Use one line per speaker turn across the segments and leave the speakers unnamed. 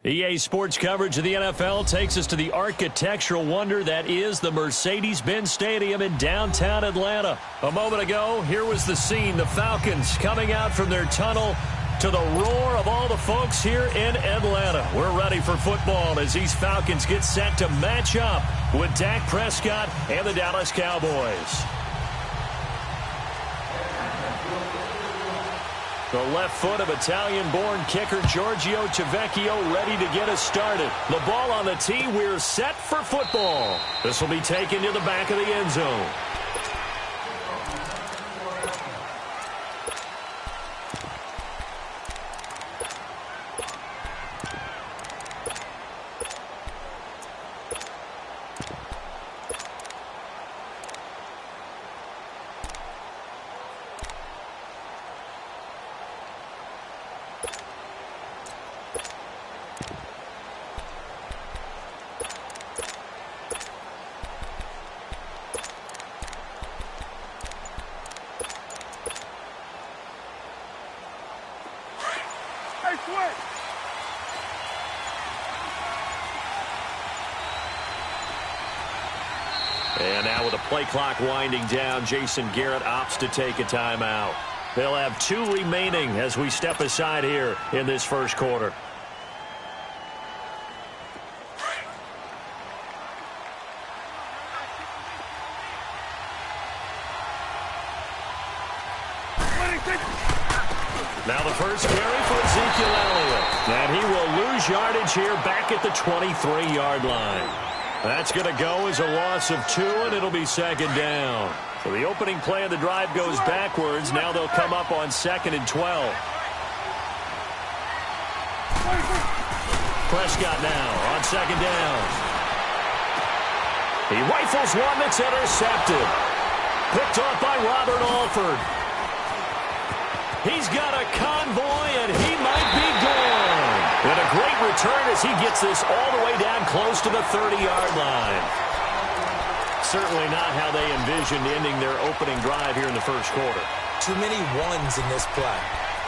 EA Sports coverage of the NFL takes us to the architectural wonder that is the Mercedes-Benz Stadium in downtown Atlanta. A moment ago, here was the scene. The Falcons coming out from their tunnel to the roar of all the folks here in Atlanta. We're ready for football as these Falcons get set to match up with Dak Prescott and the Dallas Cowboys. The left foot of Italian-born kicker Giorgio Cavecchio ready to get us started. The ball on the tee. We're set for football. This will be taken to the back of the end zone. And now with the play clock winding down, Jason Garrett opts to take a timeout. They'll have 2 remaining as we step aside here in this first quarter. Now the first carry for Ezekiel Elliott. And he will lose yardage here back at the 23-yard line. That's going to go as a loss of 2, and it'll be second down. So the opening play of the drive goes backwards. Now they'll come up on 2nd and 12. Prescott now on 2nd down. He rifles one that's intercepted. Picked off by Robert Alford. He's got a convoy, and he might be gone. And a great return as he gets this all the way down close to the 30-yard line. Certainly not how they envisioned ending their opening drive here in the first quarter.
Too many ones in this play.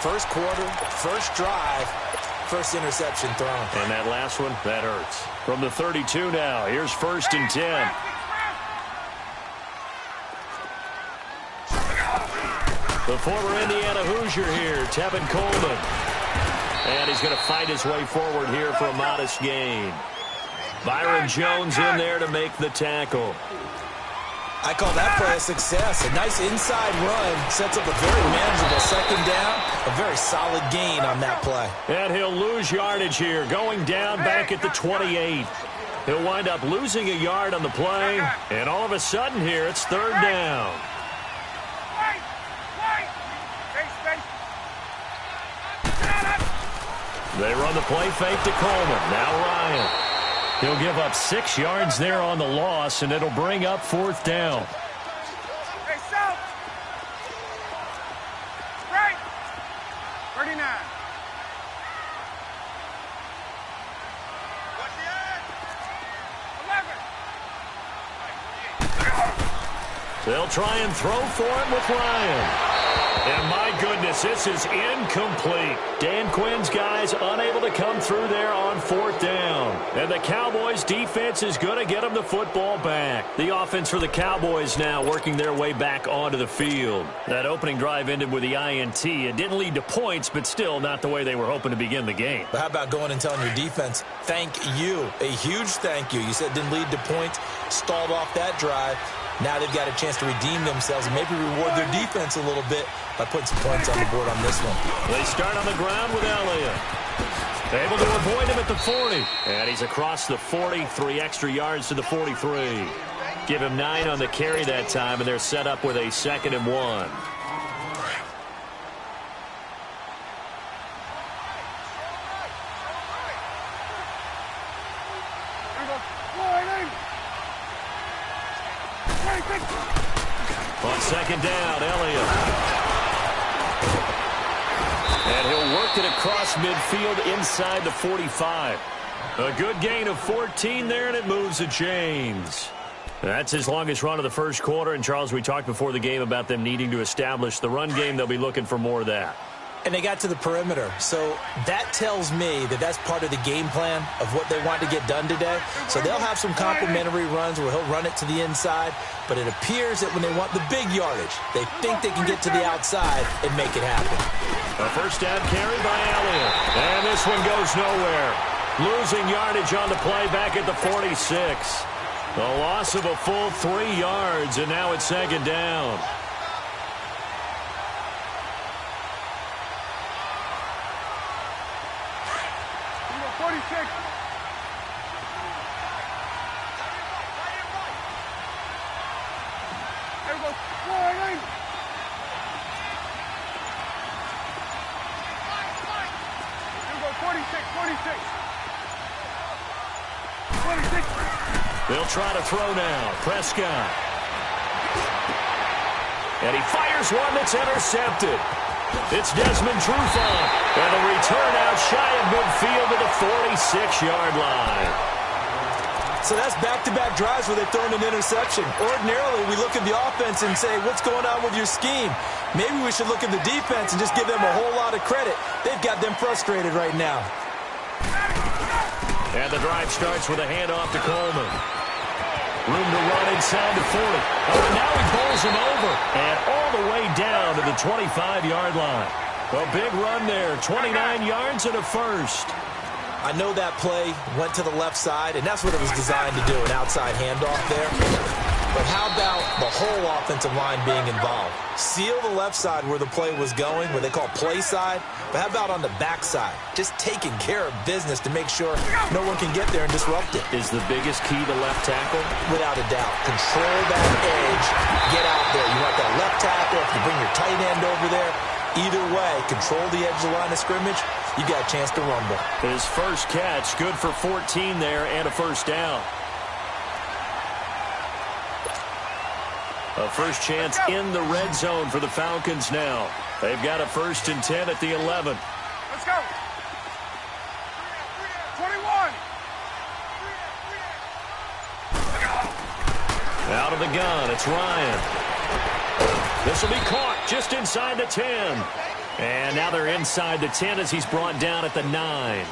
First quarter, first drive, first interception thrown.
And that last one, that hurts. From the 32 now, here's 1st and 10. The former Indiana Hoosier here, Tevin Coleman. And he's going to fight his way forward here for a modest gain. Byron Jones in there to make the tackle.
I call that play a success. A nice inside run. Sets up a very manageable 2nd down. A very solid gain on that play.
And he'll lose yardage here, going down back at the 28. He'll wind up losing a yard on the play. And all of a sudden here, it's 3rd down. They run the play fake to Coleman. Now Ryan. He'll give up 6 yards there on the loss, and it'll bring up 4th down.
Hey, South. Right. 39. What's the 11.
They'll try and throw for him with Ryan. And my goodness, this is incomplete. Dan Quinn's guys unable to come through there on 4th down. And the Cowboys defense is going to get them the football back. The offense for the Cowboys now working their way back onto the field. That opening drive ended with the INT. It didn't lead to points, but still not the way they were hoping to begin the game.
But how about going and telling your defense, thank you. A huge thank you. You said it didn't lead to points, stalled off that drive. Now they've got a chance to redeem themselves and maybe reward their defense a little bit by putting some points on the board on this one.
They start on the ground with Elliott. Able to avoid him at the 40. And he's across the 40, 3 extra yards to the 43. Give him 9 on the carry that time, and they're set up with a 2nd and 1. On 2nd down, Elliott. And he'll work it across midfield inside the 45. A good gain of 14 there, and it moves the chains. That's his longest run of the first quarter. And, Charles, we talked before the game about them needing to establish the run game. They'll be looking for more of that.
And they got to the perimeter. So that tells me that that's part of the game plan of what they want to get done today. So they'll have some complimentary runs where he'll run it to the inside. But it appears that when they want the big yardage, they think they can get to the outside and make it happen.
A first down carry by Elliott. And this one goes nowhere. Losing yardage on the play back at the 46. A loss of a full 3 yards, and now it's second down.
46. There we go. Warning. There we go. 46. 46. 26.
They'll try to throw now. Prescott. And he fires one that's intercepted. It's Desmond Trufant. And a return out shy of midfield to the 46-yard line.
So that's back-to-back drives where they've thrown an interception. Ordinarily, we look at the offense and say, what's going on with your scheme? Maybe we should look at the defense and just give them a whole lot of credit. They've got them frustrated right now.
And the drive starts with a handoff to Coleman. Room to run inside the 40. Oh, now he pulls him over. And all the way down to the 25-yard line. A big run there. 29 yards and a first.
I know that play went to the left side, and that's what it was designed to do, an outside handoff there. But how about the whole offensive line being involved? Seal the left side where the play was going, what they call play side. But how about on the back side? Just taking care of business to make sure no one can get there and disrupt it.
Is the biggest key to left tackle?
Without a doubt. Control that edge. Get out there. You want that left tackle. If you bring your tight end over there, either way, control the edge of the line of scrimmage, you got a chance to rumble.
His first catch, good for 14 there and a first down. A first chance in the red zone for the Falcons now. They've got a 1st and 10 at the 11.
Let's go. 21.
Out of the gun, it's Ryan. This will be caught just inside the 10. And now they're inside the 10 as he's brought down at the 9.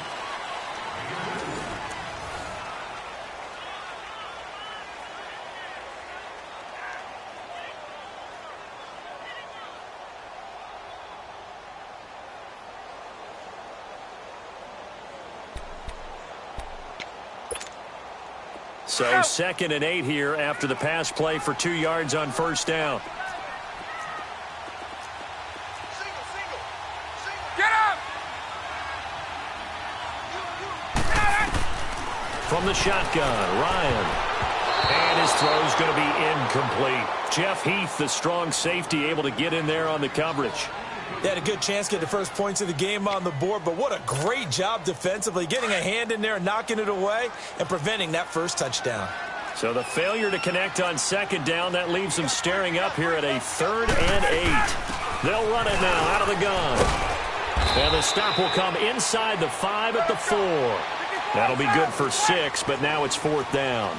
So 2nd and 8 here after the pass play for 2 yards on first down.
Get up.
From the shotgun, Ryan. And his throw's going to be incomplete. Jeff Heath, the strong safety, able to get in there on the coverage.
They had a good chance to get the first points of the game on the board, but what a great job defensively, getting a hand in there, knocking it away, and preventing that first touchdown.
So the failure to connect on 2nd down, that leaves them staring up here at a 3rd and 8. They'll run it now out of the gun. And the stop will come inside the 5 at the 4. That'll be good for 6, but now it's 4th down.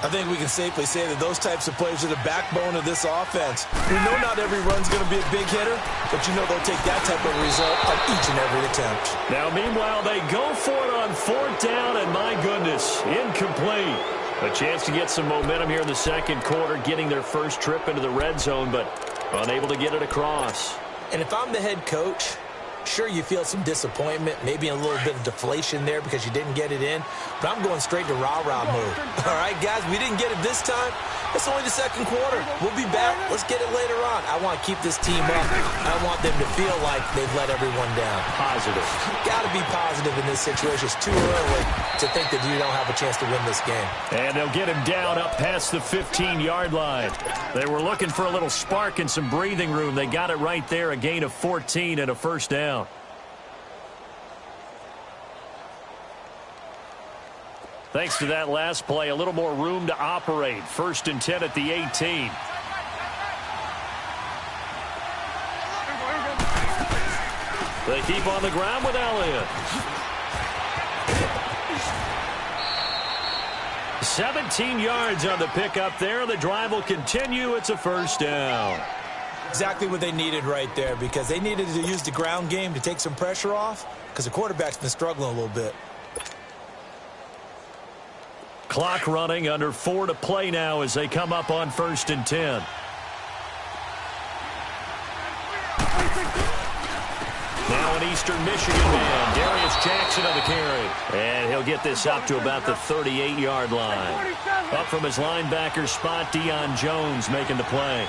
I think we can safely say that those types of plays are the backbone of this offense. We know not every run's going to be a big hitter, but you know they'll take that type of result on each and every attempt.
Now, meanwhile, they go for it on 4th down, and my goodness, incomplete. A chance to get some momentum here in the 2nd quarter, getting their first trip into the red zone, but unable to get it across.
And if I'm the head coach, sure, you feel some disappointment, maybe a little bit of deflation there because you didn't get it in, but I'm going straight to rah-rah mode. All right, guys, we didn't get it this time. It's only the 2nd quarter. We'll be back. Let's get it later on. I want to keep this team up. I want them to feel like they've let everyone down.
Positive.
Got to be positive in this situation. It's too early to think that you don't have a chance to win this game.
And they'll get him down up past the 15-yard line. They were looking for a little spark and some breathing room. They got it right there, a gain of 14 and a first down. Thanks to that last play, a little more room to operate. 1st and 10 at the 18. They keep on the ground with Elliott. 17 yards on the pickup there. The drive will continue. It's a first down.
Exactly what they needed right there, because they needed to use the ground game to take some pressure off, because the quarterback's been struggling a little bit.
Clock running, under 4 to play now as they come up on 1st and 10. Now an Eastern Michigan man, Darius Jackson on the carry. And he'll get this up to about the 38-yard line. Up from his linebacker spot, Deion Jones making the play.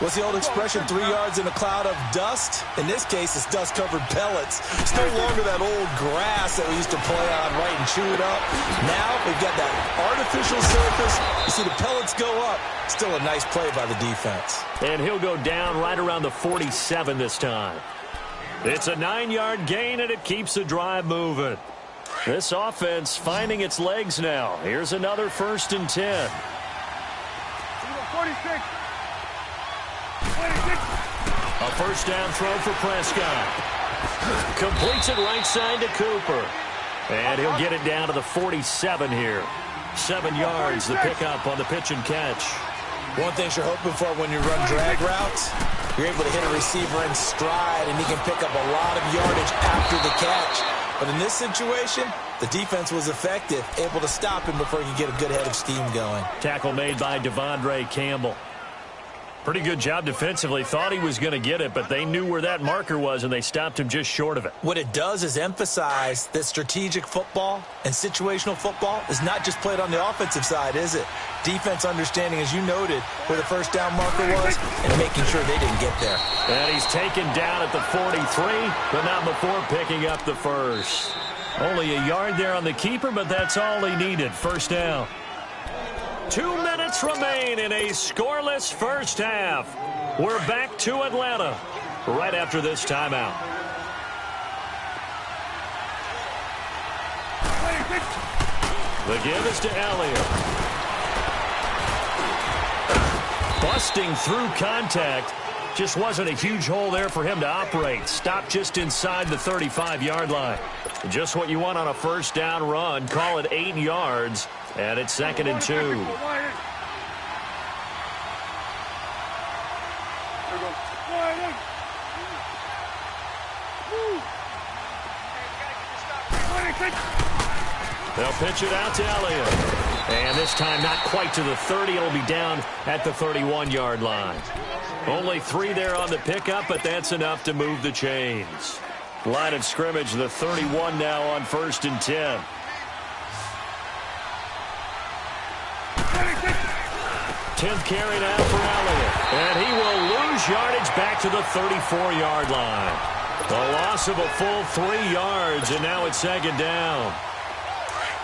What's the old expression, 3 yards in a cloud of dust? In this case, it's dust-covered pellets. It's no longer that old grass that we used to play on, right, and chew it up. Now we've got that artificial surface. You see the pellets go up. Still a nice play by the defense.
And he'll go down right around the 47 this time. It's a 9-yard gain, and it keeps the drive moving. This offense finding its legs now. Here's another 1st and 10.
46.
A first down throw for Prescott. Completes it right side to Cooper. And he'll get it down to the 47 here. 7 yards, the pickup on the pitch and catch.
One thing you're hoping for when you run drag routes, you're able to hit a receiver in stride, and he can pick up a lot of yardage after the catch. But in this situation, the defense was effective, able to stop him before he could get a good head of steam going.
Tackle made by Devondre Campbell. Pretty good job defensively. Thought he was going to get it, but they knew where that marker was, and they stopped him just short of it.
What it does is emphasize that strategic football and situational football is not just played on the offensive side, is it? Defense understanding, as you noted, where the first down marker was and making sure they didn't get there.
And he's taken down at the 43, but not before picking up the first. Only a yard there on the keeper, but that's all he needed. First down. 2 minutes remain in a scoreless first half. We're back to Atlanta right after this timeout. The give is to Elliott. Busting through contact. Just wasn't a huge hole there for him to operate. Stopped just inside the 35-yard line. Just what you want on a first down run. Call it 8 yards. And it's 2nd and 2. They'll pitch it out to Elliott. And this time not quite to the 30. It'll be down at the 31-yard line. Only 3 there on the pickup, but that's enough to move the chains. Line of scrimmage, the 31 now on 1st and 10. 10th carry now for Elliott. And he will lose yardage back to the 34-yard line. A loss of a full 3 yards, and now it's 2nd down.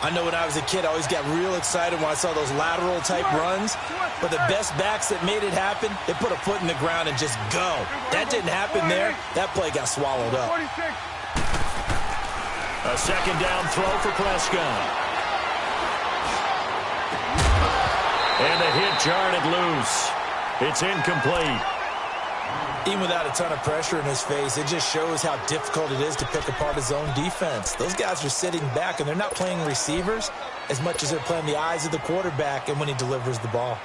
I know when I was a kid, I always got real excited when I saw those lateral-type runs. But the best backs that made it happen, they put a foot in the ground and just go. That didn't happen there. That play got swallowed up.
A 2nd down throw for Prescott. And the hit jarred it loose. It's incomplete.
Even without a ton of pressure in his face, it just shows how difficult it is to pick apart his own defense. Those guys are sitting back, and they're not playing receivers as much as they're playing the eyes of the quarterback and when he delivers the ball.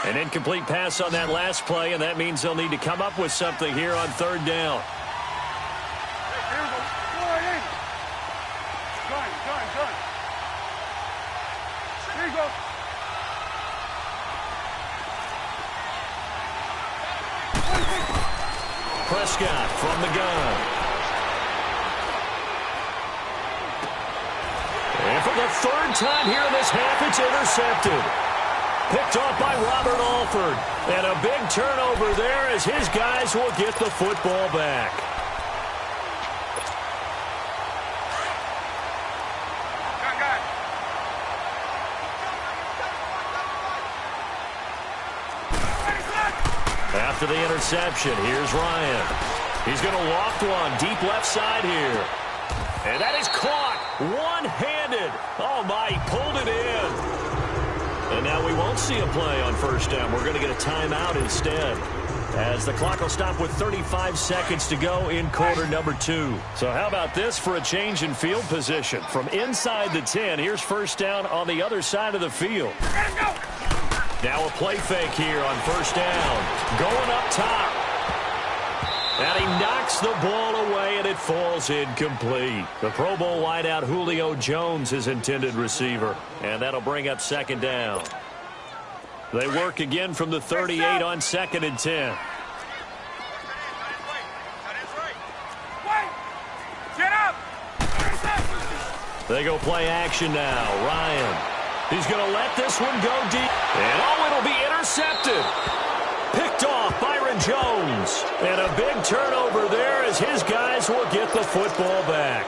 An incomplete pass on that last play, and that means they'll need to come up with something here on 3rd down.
Here you go.
Prescott from the gun. And for the 3rd time here in this half, it's intercepted. Picked off by Robert Alford. And a big turnover there as his guys will get the football back. After the interception, here's Ryan. He's going to loft one deep left side here. And that is caught one-handed. Oh, my, he pulled it in. And now we won't see a play on 1st down. We're going to get a timeout instead, as the clock will stop with 35 seconds to go in quarter number 2. So how about this for a change in field position? From inside the 10, here's 1st down on the other side of the field. Now a play fake here on 1st down. Going up top. And he knocks the ball away, and it falls incomplete. The Pro Bowl wideout Julio Jones is intended receiver, and that'll bring up second down. They work again from the 38 on 2nd and 10. They go play action now. Ryan. He's going to let this one go deep. And it'll be intercepted. Picked off Byron Jones. And a big turnover there as his guys will get the football back.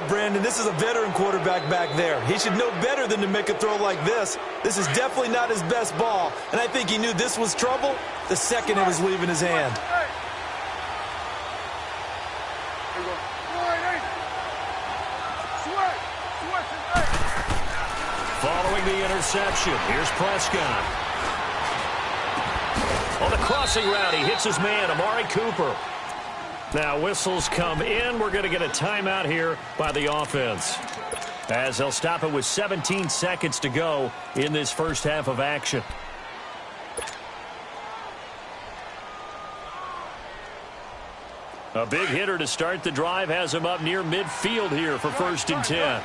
Brandon, this is a veteran quarterback back there. He should know better than to make a throw like this. This is definitely not his best ball. And I think he knew this was trouble the second it was leaving his hand.
Following the interception, here's Prescott. On the crossing route, he hits his man, Amari Cooper. Now whistles come in. We're going to get a timeout here by the offense, as they'll stop it with 17 seconds to go in this first half of action. A big hitter to start the drive has him up near midfield here for 1st and 10.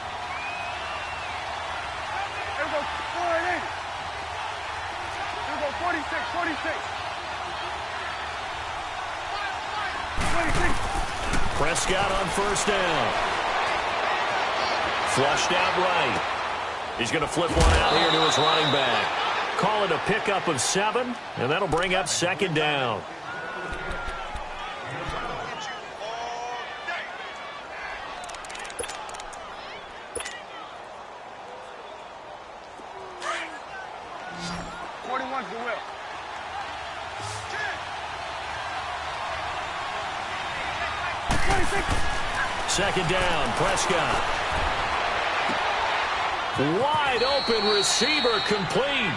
Prescott on 1st down. Flushed out right. He's going to flip one out here to his running back. Call it a pickup of 7, and that'll bring up 2nd down. Second down, Prescott. Wide open receiver complete.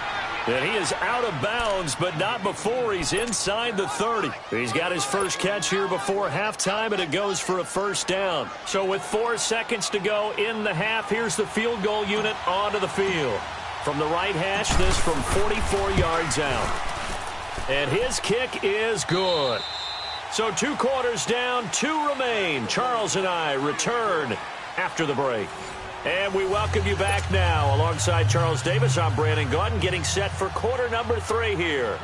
And he is out of bounds, but not before he's inside the 30. He's got his first catch here before halftime, and it goes for a 1st down. So with 4 seconds to go in the half, here's the field goal unit onto the field. From the right hash, this from 44 yards out. And his kick is good. So 2 quarters down, 2 remain. Charles and I return after the break. And we welcome you back now. Alongside Charles Davis, I'm Brandon Gaudin, getting set for quarter number 3 here.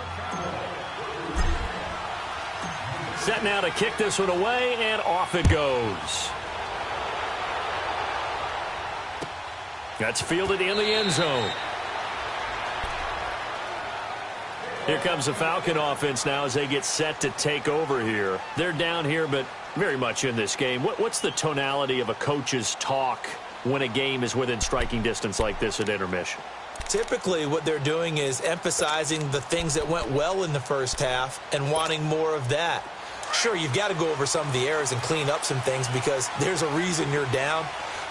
Set now to kick this one away, and off it goes. That's fielded in the end zone. Here comes the Falcon offense now as they get set to take over here. They're down here, but very much in this game. What's the tonality of a coach's talk when a game is within striking distance like this at intermission?
Typically, what they're doing is emphasizing the things that went well in the first half and wanting more of that. Sure, you've got to go over some of the errors and clean up some things because there's a reason you're down.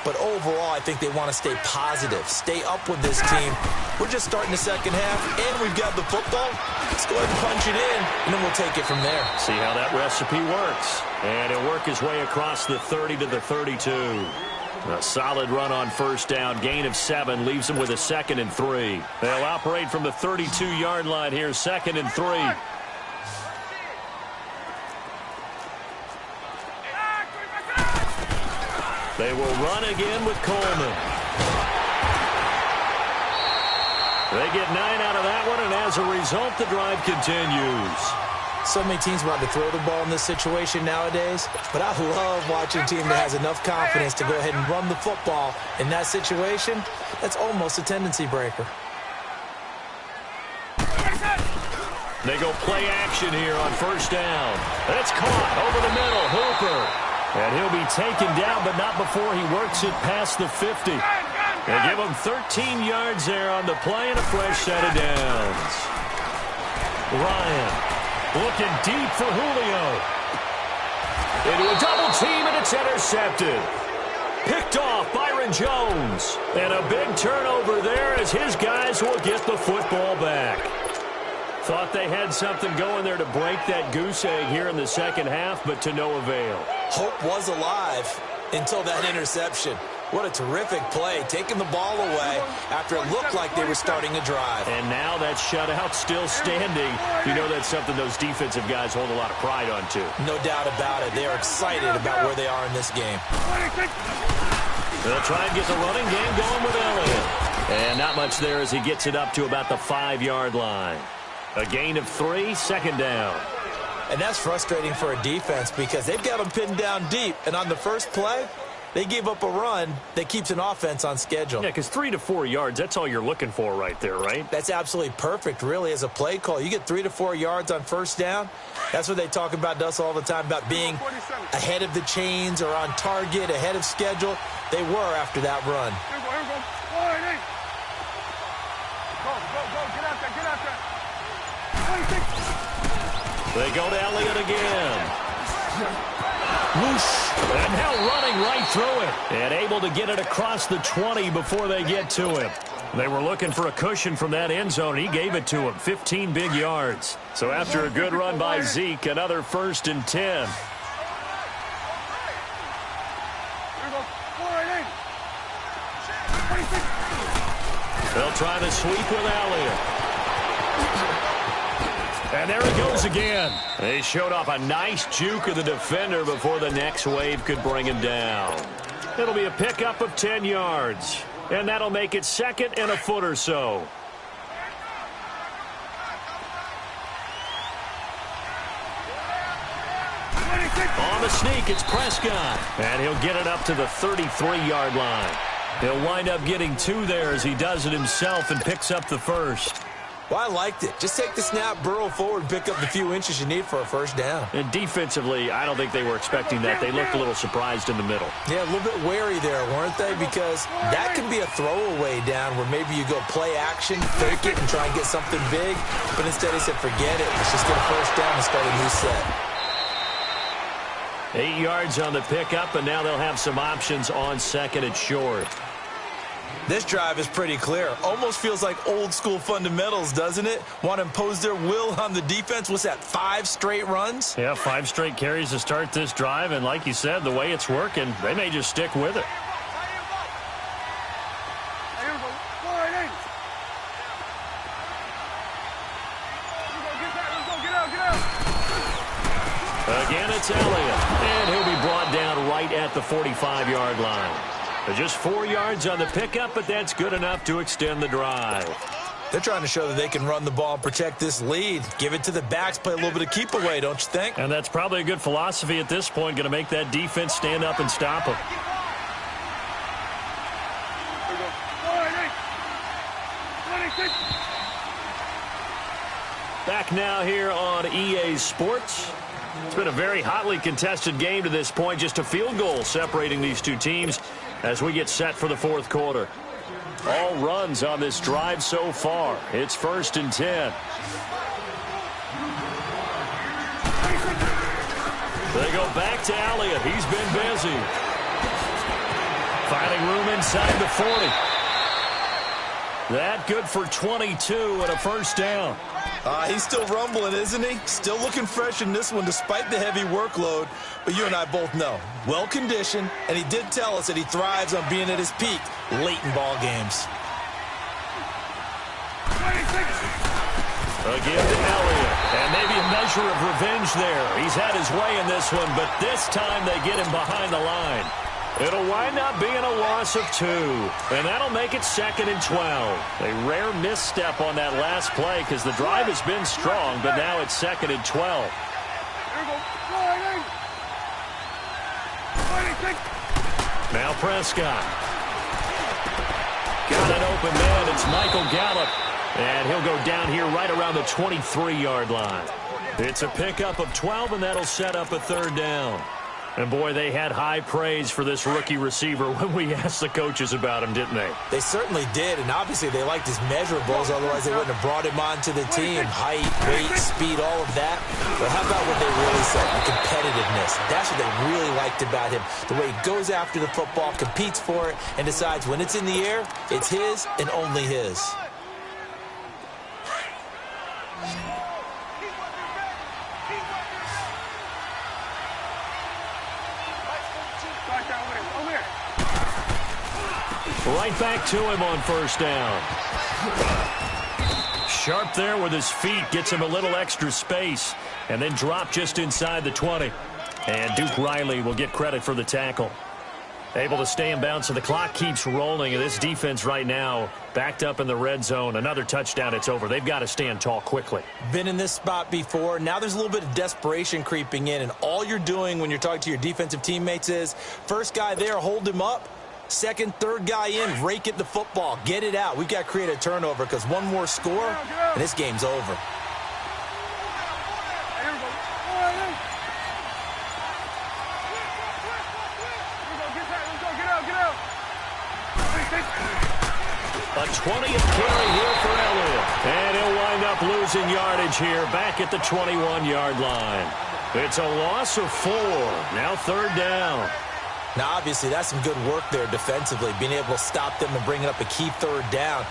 But overall, I think they want to stay positive, stay up with this team. We're just starting the second half, and we've got the football. Let's go ahead and punch it in, and then we'll take it from there.
See how that recipe works. And he'll work his way across the 30 to the 32. A solid run on 1st down. Gain of 7 leaves him with a 2nd and 3. They'll operate from the 32-yard line here, 2nd and 3. They will run again with Coleman. They get 9 out of that one, and as a result, the drive continues.
So many teams want to throw the ball in this situation nowadays, but I love watching a team that has enough confidence to go ahead and run the football. In that situation, that's almost a tendency breaker.
They go play action here on 1st down. That's caught over the middle. Hooper. And he'll be taken down, but not before he works it past the 50. They give him 13 yards there on the play and a fresh set of downs. Ryan looking deep for Julio. Into a double team, and it's intercepted. Picked off Byron Jones. And a big turnover there as his guys will get the football back. Thought they had something going there to break that goose egg here in the second half, but to no avail.
Hope was alive until that interception. What a terrific play, taking the ball away after it looked like they were starting a drive.
And now that shutout still standing. You know that's something those defensive guys hold a lot of pride on, too.
No doubt about it. They are excited about where they are in this game.
They'll try and get the running game going with Elliott. And not much there as he gets it up to about the 5-yard line. A gain of 3, second down.
And that's frustrating for a defense because they've got them pinned down deep. And on the first play, they gave up a run that keeps an offense on schedule.
Yeah, because 3 to 4 yards, that's all you're looking for right there, right?
That's absolutely perfect, really, as a play call. You get 3 to 4 yards on first down. That's what they talk about us all the time, about being ahead of the chains or on target, ahead of schedule. They were after that run.
Here we go. Go. Get out there. 26.
They go to Elliott again. Whoosh. And now running right through it. And able to get it across the 20 before they get to him. They were looking for a cushion from that end zone. He gave it to him. 15 big yards. So after a good run by Zeke, another 1st and 10.
Here we go. 26.
They'll try the sweep with Elliott. And there it goes again. They showed off a nice juke of the defender before the next wave could bring him down. It'll be a pickup of 10 yards. And that'll make it 2nd and a foot or so. On the sneak, it's Prescott. And he'll get it up to the 33-yard line. He'll wind up getting 2 there as he does it himself and picks up the 1st.
Well, I liked it. Just take the snap, burrow forward, pick up the few inches you need for a first down.
And defensively, I don't think they were expecting that. They looked a little surprised in the middle.
Yeah, a little bit wary there, weren't they? Because that can be a throwaway down where maybe you go play action, fake it, and try and get something big. But instead he said, forget it. Let's just get a first down and start a new set.
8 yards on the pickup, and now they'll have some options on 2nd and short.
This drive is pretty clear. Almost feels like old school fundamentals, doesn't it? Want to impose their will on the defense. What's that, 5 straight runs?
Yeah, 5 straight carries to start this drive, and like you said, the way it's working, they may just stick with it.
Here we go. Get out.
Again, it's Elliott, and he'll be brought down right at the 45-yard line. Just 4 yards on the pickup, but that's good enough to extend the drive.
They're trying to show that they can run the ball and protect this lead. Give it to the backs, play a little bit of keep away, don't you think?
And that's probably a good philosophy at this point, going to make that defense stand up and stop them. Back now here on EA Sports. It's been a very hotly contested game to this point. Just a field goal separating these two teams as we get set for the 4th quarter. All runs on this drive so far. It's 1st and 10. They go back to Elliott. He's been busy. Finding room inside the 40. That good for 22 and a first down.
He's still rumbling, isn't he? Still looking fresh in this one despite the heavy workload. But you and I both know, well-conditioned, and he did tell us that he thrives on being at his peak late in ball games.
Again to Elliott, and maybe a measure of revenge there. He's had his way in this one, but this time they get him behind the line. It'll wind up being a loss of 2, and that'll make it 2nd and 12. A rare misstep on that last play because the drive has been strong, but now it's 2nd and 12. Now Prescott. Got an open man. It's Michael Gallup, and he'll go down here right around the 23-yard line. It's a pickup of 12, and that'll set up a 3rd down. And, boy, they had high praise for this rookie receiver when we asked the coaches about him, didn't they?
They certainly did, and obviously they liked his measurables. Otherwise, they wouldn't have brought him onto the team. Height, weight, speed, all of that. But how about what they really said? The competitiveness. That's what they really liked about him. The way he goes after the football, competes for it, and decides when it's in the air, it's his and only his.
Right back to him on first down. Sharp there with his feet. Gets him a little extra space. And then drop just inside the 20. And Duke Riley will get credit for the tackle. Able to stay in bounds, so the clock keeps rolling. And this defense right now backed up in the red zone. Another touchdown, it's over. They've got to stand tall quickly.
Been in this spot before. Now there's a little bit of desperation creeping in. And all you're doing when you're talking to your defensive teammates is, first guy there, hold him up. Second, third guy in, rake at the football. Get it out. We've got to create a turnover because one more score, and this game's over.
A 20th carry here for Elliott. And he'll wind up losing yardage here back at the 21-yard line. It's a loss of 4. Now third down.
Now, obviously, that's some good work there defensively, being able to stop them and bringing up a key third down.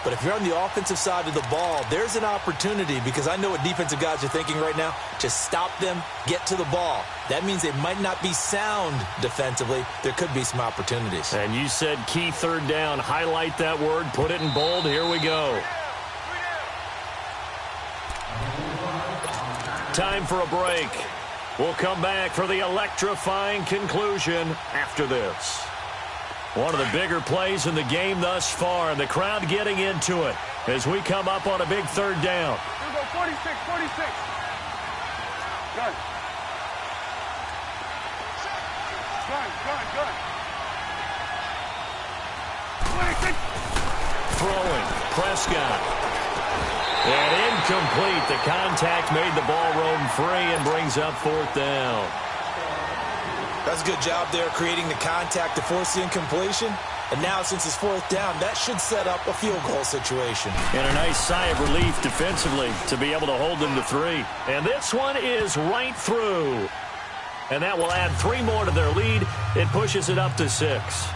But if you're on the offensive side of the ball, there's an opportunity because I know what defensive guys are thinking right now. Just stop them, get to the ball. That means they might not be sound defensively. There could be some opportunities.
And you said key third down. Highlight that word. Put it in bold. Here we go. Time for a break. We'll come back for the electrifying conclusion after this. One of the bigger plays in the game thus far, and the crowd getting into it as we come up on a big third down.
Here we go, 46. Gun. Gun. 26.
Throwing, Prescott. And incomplete. The contact made the ball roam free and brings up fourth down.
That's a good job there creating the contact to force the incompletion. And now, since it's fourth down, that should set up a field goal situation.
And a nice sigh of relief defensively to be able to hold them to 3. And this one is right through. And that will add 3 more to their lead. It pushes it up to 6.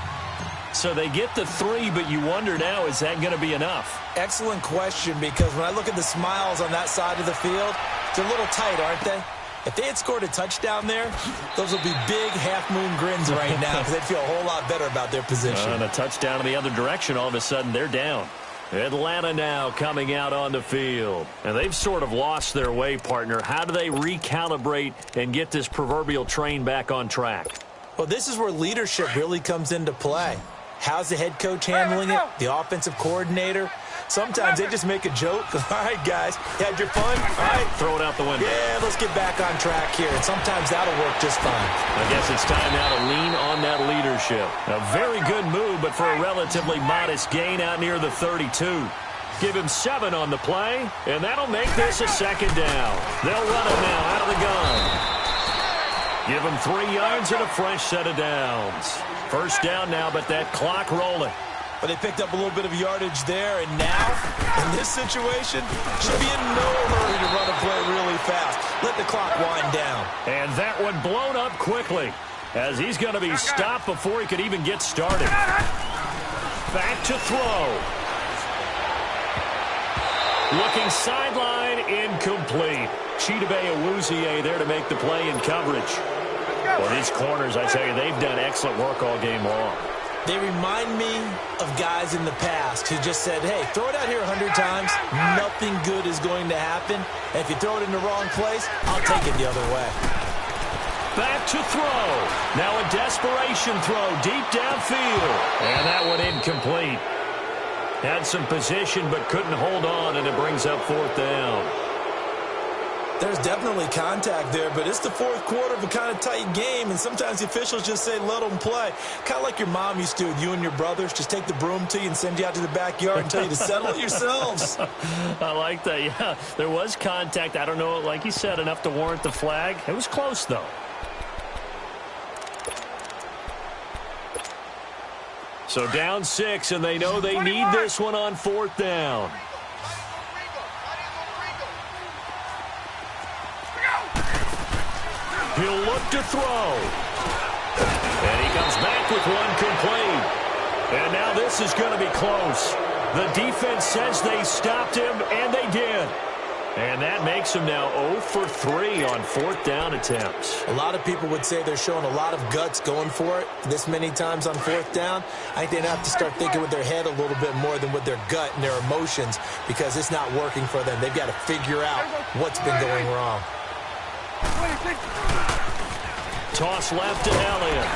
So they get the 3, but you wonder now, is that going to be enough?
Excellent question, because when I look at the smiles on that side of the field, they're a little tight, aren't they? If they had scored a touchdown there, those would be big half-moon grins right now because they'd feel a whole lot better about their position.
And a touchdown in the other direction, all of a sudden they're down. Atlanta now coming out on the field. And they've sort of lost their way, partner. How do they recalibrate and get this proverbial train back on track?
Well, this is where leadership really comes into play. How's the head coach handling it? The offensive coordinator? Sometimes they just make a joke. All right, guys, had your fun? All right.
Throw it out the window.
Yeah, let's get back on track here. And sometimes that'll work just fine.
I guess it's time now to lean on that leadership. A very good move, but for a relatively modest gain out near the 32. Give him 7 on the play, and that'll make this a second down. They'll run it now out of the gun. Give him 3 yards and a fresh set of downs. First down now, but that clock rolling.
But they picked up a little bit of yardage there, and now, in this situation, should be in no hurry to run a play really fast. Let the clock wind down.
And that one blown up quickly, as he's going to be stopped before he could even get started. Back to throw. Looking sideline, incomplete. Chidobe Awuzie there to make the play in coverage. Well, these corners, I tell you, they've done excellent work all game long.
They remind me of guys in the past who just said, hey, throw it out here 100 times. Nothing good is going to happen. And if you throw it in the wrong place, I'll take it the other way.
Back to throw. Now a desperation throw deep downfield. And that one incomplete. Had some position but couldn't hold on, and it brings up fourth down.
There's definitely contact there, but it's the fourth quarter of a kind of tight game, and sometimes the officials just say, let them play. Kind of like your mom used to with you and your brothers. Just take the broom to you and send you out to the backyard and tell you to settle it yourselves.
I like that, yeah. There was contact. I don't know, like you said, enough to warrant the flag. It was close, though. So down 6, and they know they need this one on fourth down. He'll look to throw. And he comes back with one complete. And now this is going to be close. The defense says they stopped him, and they did. And that makes him now 0 for 3 on 4th down attempts.
A lot of people would say they're showing a lot of guts going for it this many times on 4th down. I think they have to start thinking with their head a little bit more than with their gut and their emotions, because it's not working for them. They've got to figure out what's been going wrong.
Toss left to Elliott.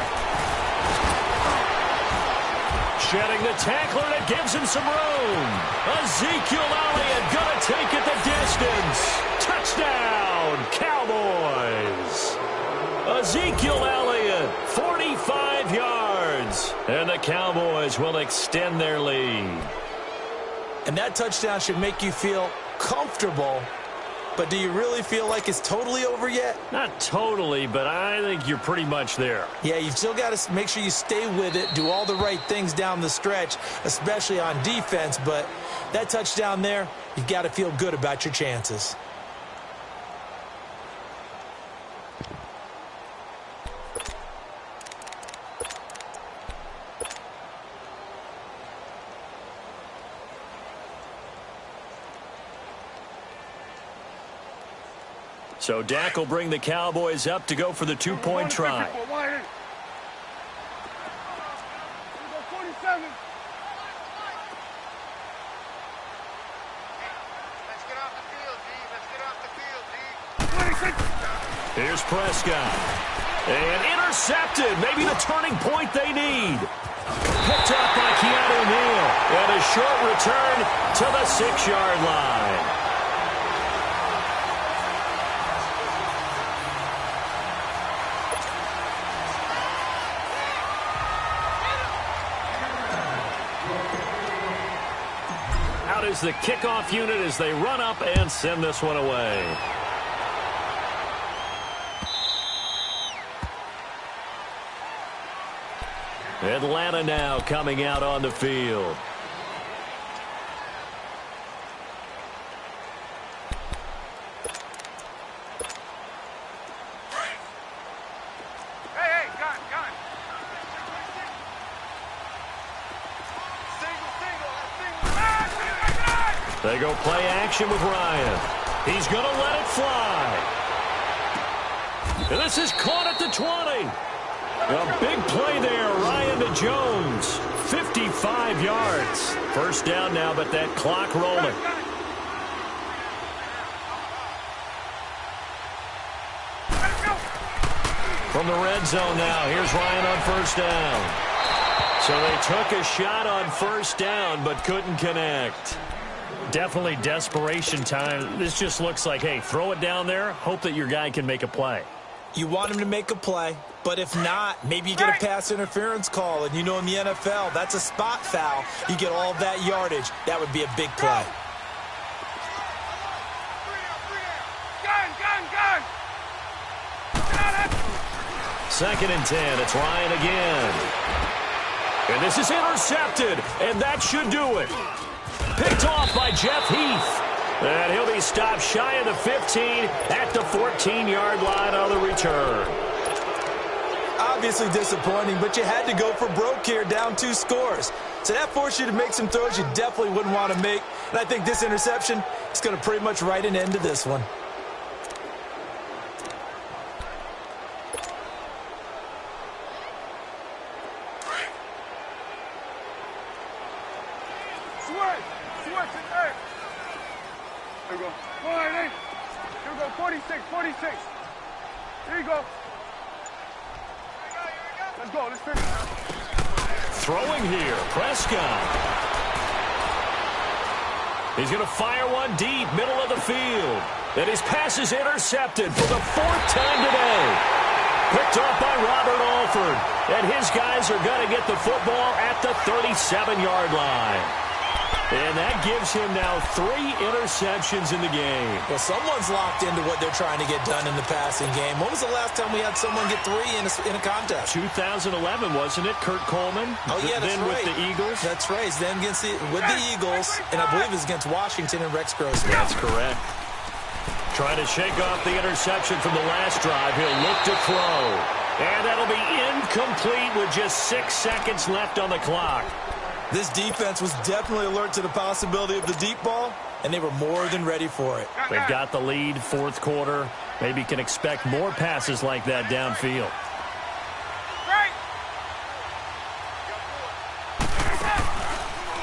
Shedding the tackler, and it gives him some room. Ezekiel Elliott gonna take it the distance. Touchdown, Cowboys. Ezekiel Elliott, 45 yards. And the Cowboys will extend their lead.
And that touchdown should make you feel comfortable. But do you really feel like it's totally over yet?
Not totally, but I think you're pretty much there.
Yeah, you've still got to make sure you stay with it, do all the right things down the stretch, especially on defense. But that touchdown there, you've got to feel good about your chances.
So Dak will bring the Cowboys up to go for the 2-point try. Here's Prescott. And intercepted. Maybe the turning point they need. Picked up by Keanu Neal. And a short return to the 6-yard line. Out is the kickoff unit as they run up and send this one away. Atlanta now coming out on the field. They go play action with Ryan. He's going to let it fly. And this is caught at the 20. A big play there, Ryan to Jones. 55 yards. First down now, but that clock rolling. From the red zone now, here's Ryan on first down. So they took a shot on first down, but couldn't connect. Definitely desperation time. This just looks like, hey, throw it down there, hope that your guy can make a play.
You want him to make a play, but if not, maybe you get a pass interference call, and you know in the NFL, that's a spot foul. You get all of that yardage. That would be a big play.
Second and 10, it's Ryan again. And this is intercepted, and that should do it. Picked off by Jeff Heath. And he'll be stopped shy of the 15 at the 14-yard line on the return.
Obviously disappointing, but you had to go for broke here, down 2 scores. So that forced you to make some throws you definitely wouldn't want to make. And I think this interception is going to pretty much write an end to this one.
Here we go. All right, here we go. 46. Here you go. Let's go. Let's finish.
Throwing here, Prescott. He's going to fire one deep, middle of the field. And his pass is intercepted for the 4th time today. Picked off by Robert Alford. And his guys are going to get the football at the 37-yard line. And that gives him now 3 interceptions in the game.
Well, someone's locked into what they're trying to get done in the passing game. When was the last time we had someone get 3 in a contest?
2011, wasn't it? Kurt Coleman.
Oh, yeah, that's
then
right.
With the Eagles.
That's right. Then with the Eagles, and I believe it's against Washington and Rex Grossman.
That's correct. Trying to shake off the interception from the last drive. He'll look to throw. And that'll be incomplete with just 6 seconds left on the clock.
This defense was definitely alert to the possibility of the deep ball, and they were more than ready for it.
They've got the lead, fourth quarter. Maybe can expect more passes like that downfield.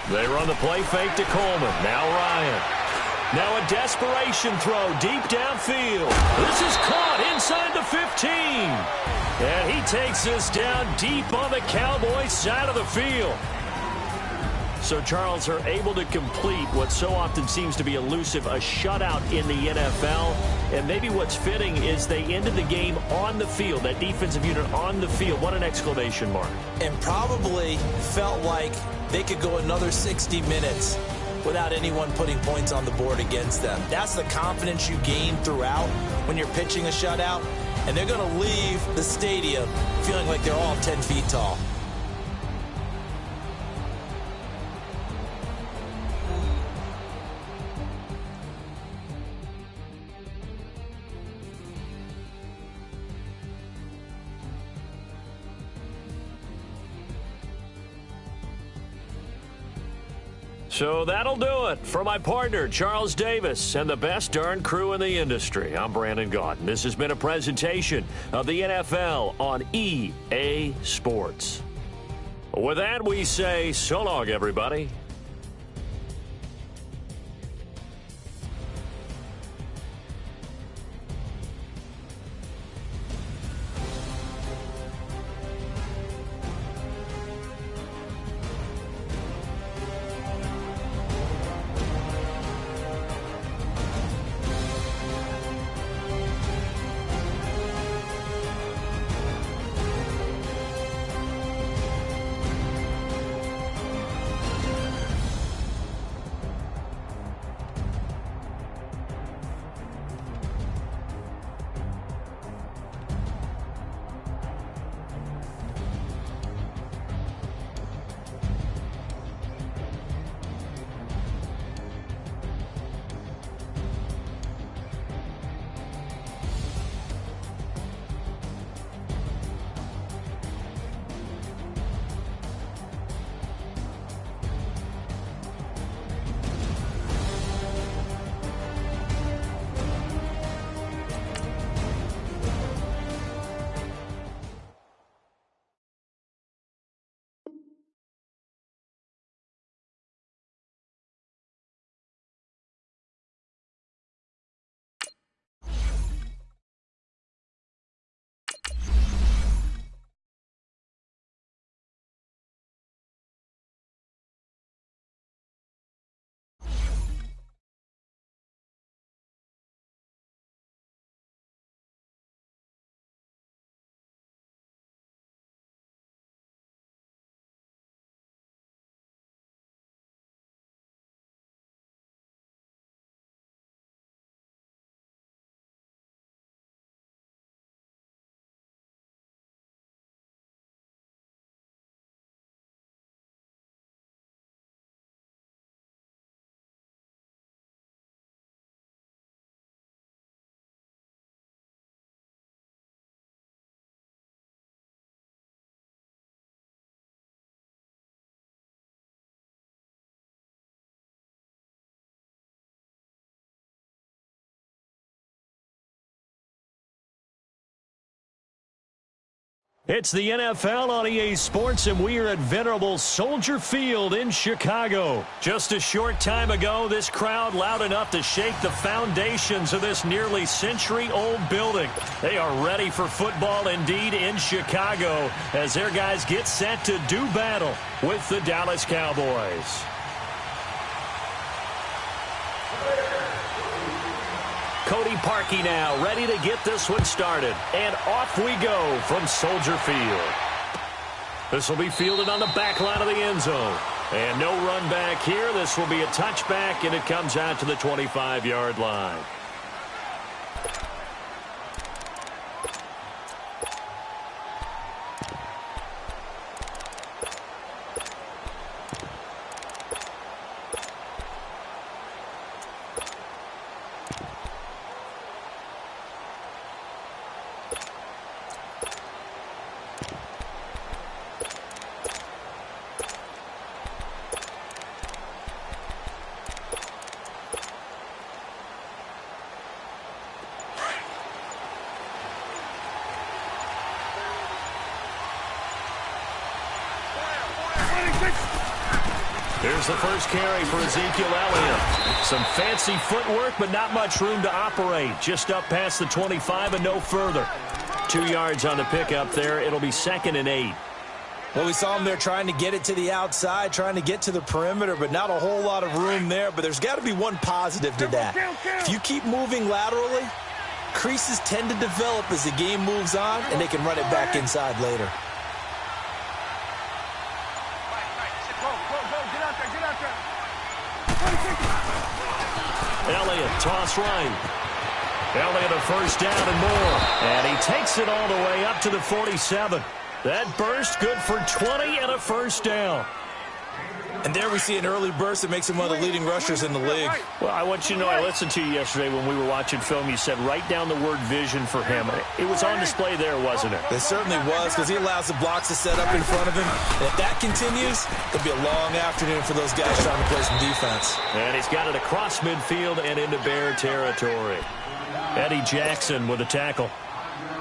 They run the play fake to Coleman. Now Ryan. Now a desperation throw deep downfield. This is caught inside the 15. And he takes this down deep on the Cowboys side of the field. So, Charles, are able to complete what so often seems to be elusive, a shutout in the NFL. And maybe what's fitting is they ended the game on the field, that defensive unit on the field. What an exclamation mark.
And probably felt like they could go another 60 minutes without anyone putting points on the board against them. That's the confidence you gain throughout when you're pitching a shutout. And they're going to leave the stadium feeling like they're all 10 feet tall.
So that'll do it for my partner, Charles Davis, and the best darn crew in the industry. I'm Brandon Gaudin. This has been a presentation of the NFL on EA Sports. With that, we say so long, everybody. It's the NFL on EA Sports, and we are at venerable Soldier Field in Chicago. Just a short time ago, this crowd loud enough to shake the foundations of this nearly century-old building. They are ready for football indeed in Chicago as their guys get set to do battle with the Dallas Cowboys. Cody Parkey now ready to get this one started. And off we go from Soldier Field. This will be fielded on the back line of the end zone. And no run back here. This will be a touchback, and it comes out to the 25-yard line. Here's the first carry for Ezekiel Elliott. Some fancy footwork, but not much room to operate. Just up past the 25 and no further. 2 yards on the pickup there. It'll be 2nd and 8.
Well, we saw him there trying to get it to the outside, trying to get to the perimeter, but not a whole lot of room there. But there's got to be one positive to that. If you keep moving laterally, creases tend to develop as the game moves on, and they can run it back inside later.
Elliott, toss right. Elliott a first down and more. And he takes it all the way up to the 47. That burst good for 20 and a first down.
And there we see an early burst that makes him one of the leading rushers in the league.
Well, I want you to know, I listened to you yesterday when we were watching film. You said write down the word vision for him. It was on display there, wasn't it?
It certainly was, because he allows the blocks to set up in front of him. And if that continues, it'll be a long afternoon for those guys trying to play some defense.
And he's got it across midfield and into Bear territory. Eddie Jackson with a tackle.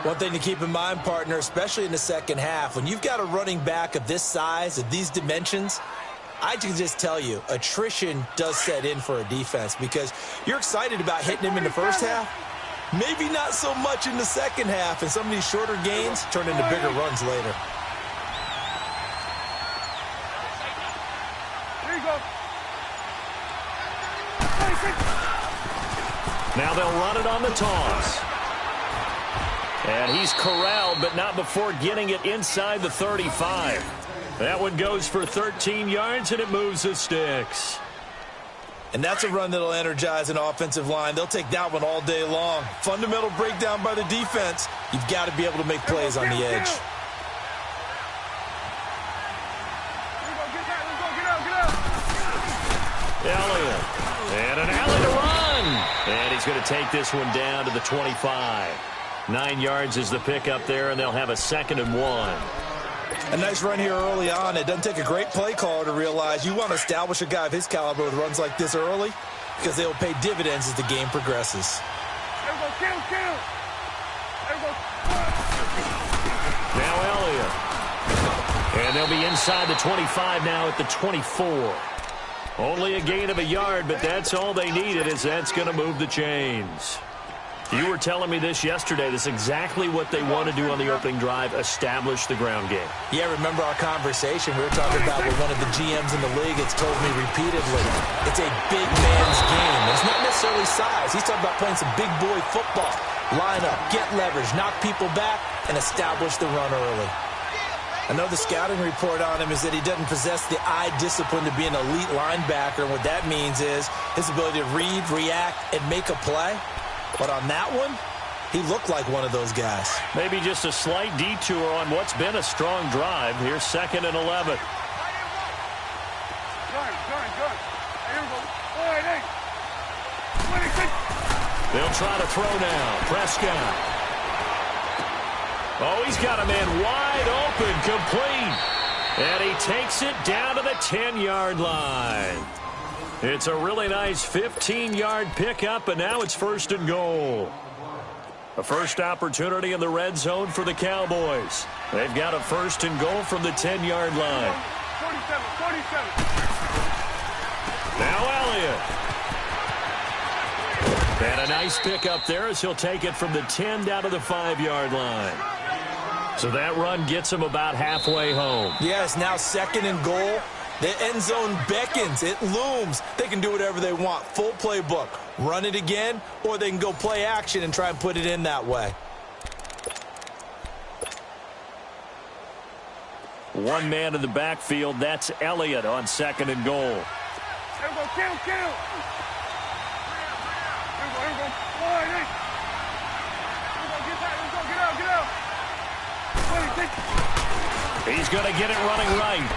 One thing to keep in mind, partner, especially in the second half, when you've got a running back of this size, of these dimensions, I can just tell you, attrition does set in for a defense, because you're excited about hitting him in the first half. Maybe not so much in the second half, and some of these shorter gains turn into bigger runs later.
Here you go.
Now they'll run it on the toss. And he's corralled, but not before getting it inside the 35. That one goes for 13 yards, and it moves the sticks.
And that's a run that'll energize an offensive line. They'll take that one all day long. Fundamental breakdown by the defense. You've got to be able to make plays on the edge.
Elliott. And an alley to run. And he's going to take this one down to the 25. 9 yards is the pickup there, and they'll have a 2nd and 1.
A nice run here early on. It doesn't take a great play caller to realize you want to establish a guy of his caliber with runs like this early, because they will pay dividends as the game progresses.
Now Elliott. And they'll be inside the 25 now at the 24. Only a gain of a yard, but that's all they needed, as that's going to move the chains. You were telling me this yesterday. This is exactly what they want to do on the opening drive, establish the ground game.
Yeah, remember our conversation? We were talking about what one of the GMs in the league has told me repeatedly. It's a big man's game. It's not necessarily size. He's talking about playing some big boy football. Line up, get leverage, knock people back, and establish the run early. I know the scouting report on him is that he doesn't possess the eye discipline to be an elite linebacker. And what that means is his ability to read, react, and make a play. But on that one, he looked like one of those guys.
Maybe just a slight detour on what's been a strong drive. Here's 2nd and 11. They'll try to throw now. Prescott. Oh, he's got a man wide open, complete. And he takes it down to the 10-yard line. It's a really nice 15-yard pickup, and now it's 1st and goal. A first opportunity in the red zone for the Cowboys. They've got a 1st and goal from the 10-yard line.
47.
Now Elliott. And a nice pickup there as he'll take it from the 10 down to the 5-yard line. So that run gets him about halfway home.
Yes, now 2nd and goal. The end zone beckons. It looms. They can do whatever they want. Full playbook. Run it again, or they can go play action and try and put it in that way.
One man in the backfield. That's Elliott on 2nd and goal.
Here we go, kill. Here we go. Boy, hey. Here we go, get out.
He's going to get it running right.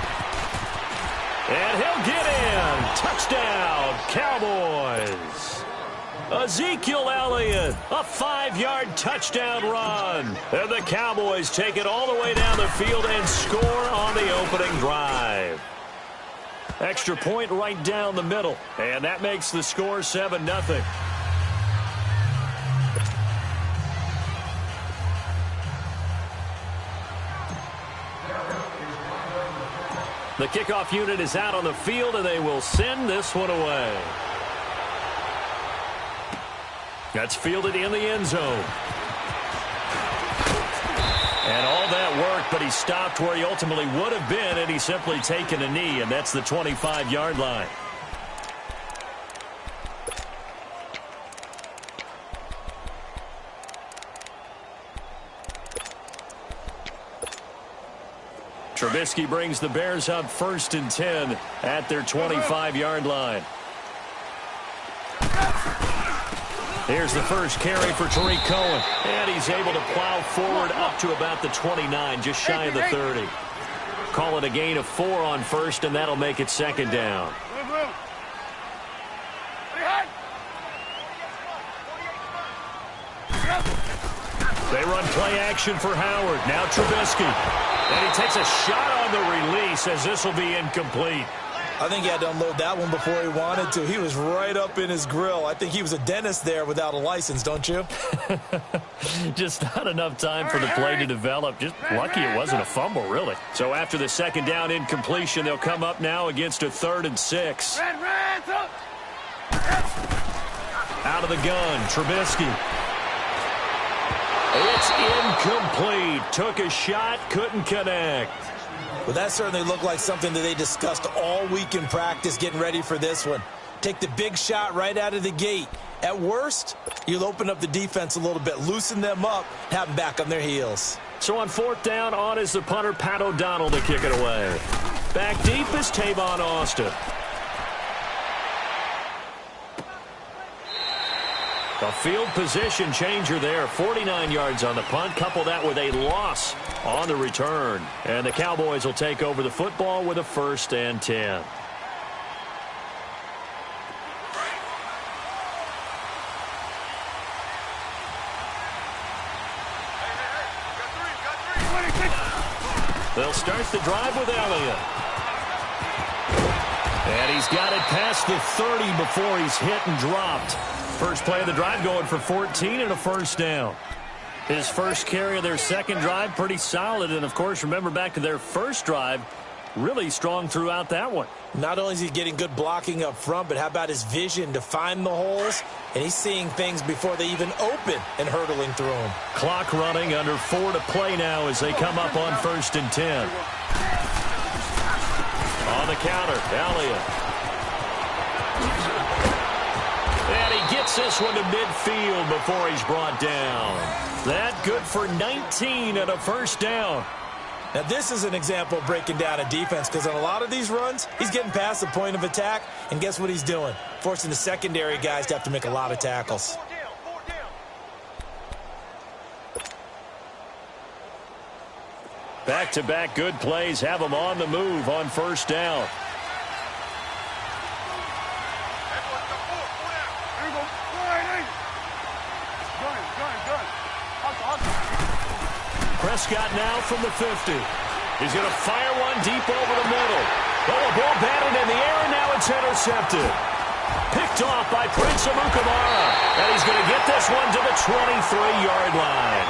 And he'll get in. Touchdown, Cowboys. Ezekiel Elliott, a 5-yard touchdown run. And the Cowboys take it all the way down the field and score on the opening drive. Extra point right down the middle. And that makes the score 7-0. The kickoff unit is out on the field, and they will send this one away. That's fielded in the end zone. And all that work, but he stopped where he ultimately would have been, and he's simply taken a knee, and that's the 25-yard line. Trubisky brings the Bears up 1st and 10 at their 25-yard line. Here's the first carry for Tariq Cohen. And he's able to plow forward up to about the 29, just shy of the 30. Call it a gain of 4 on 1st, and that'll make it 2nd down. They run play action for Howard. Now Trubisky. And he takes a shot on the release as this will be incomplete.
I think he had to unload that one before he wanted to. He was right up in his grill. I think he was a dentist there without a license, don't you?
Just not enough time for the play to develop. Just lucky it wasn't a fumble, really. So after the 2nd down incompletion, they'll come up now against a 3rd and 6. Out of the gun, Trubisky. It's incomplete. Took a shot, couldn't connect.
Well, that certainly looked like something that they discussed all week in practice getting ready for this one. Take the big shot right out of the gate. At worst, you'll open up the defense a little bit, loosen them up, have them back on their heels.
So on 4th down, on is the punter, Pat O'Donnell, to kick it away. Back deep is Tavon Austin. A field position changer there. 49 yards on the punt. Couple that with a loss on the return. And the Cowboys will take over the football with a 1st and 10. They'll start the drive with Elliott. And he's got it past the 30 before he's hit and dropped. First play of the drive going for 14 and a 1st down. His first carry of their 2nd drive, pretty solid. And, of course, remember back to their 1st drive, really strong throughout that one.
Not only is he getting good blocking up front, but how about his vision to find the holes? And he's seeing things before they even open and hurtling through them.
Clock running, under 4 to play now as they come up on 1st and 10. On the counter, Elliott. And he gets this one to midfield before he's brought down. That good for 19 and a 1st down.
Now, this is an example of breaking down a defense because on a lot of these runs, he's getting past the point of attack, and guess what he's doing? Forcing the secondary guys to have to make a lot of tackles.
Back-to-back good plays have them on the move on 1st down. Prescott now from the 50. He's going to fire one deep over the middle. Oh, a ball batted in the air, and now it's intercepted. Picked off by Prince Amukamara. And he's going to get this one to the 23-yard line.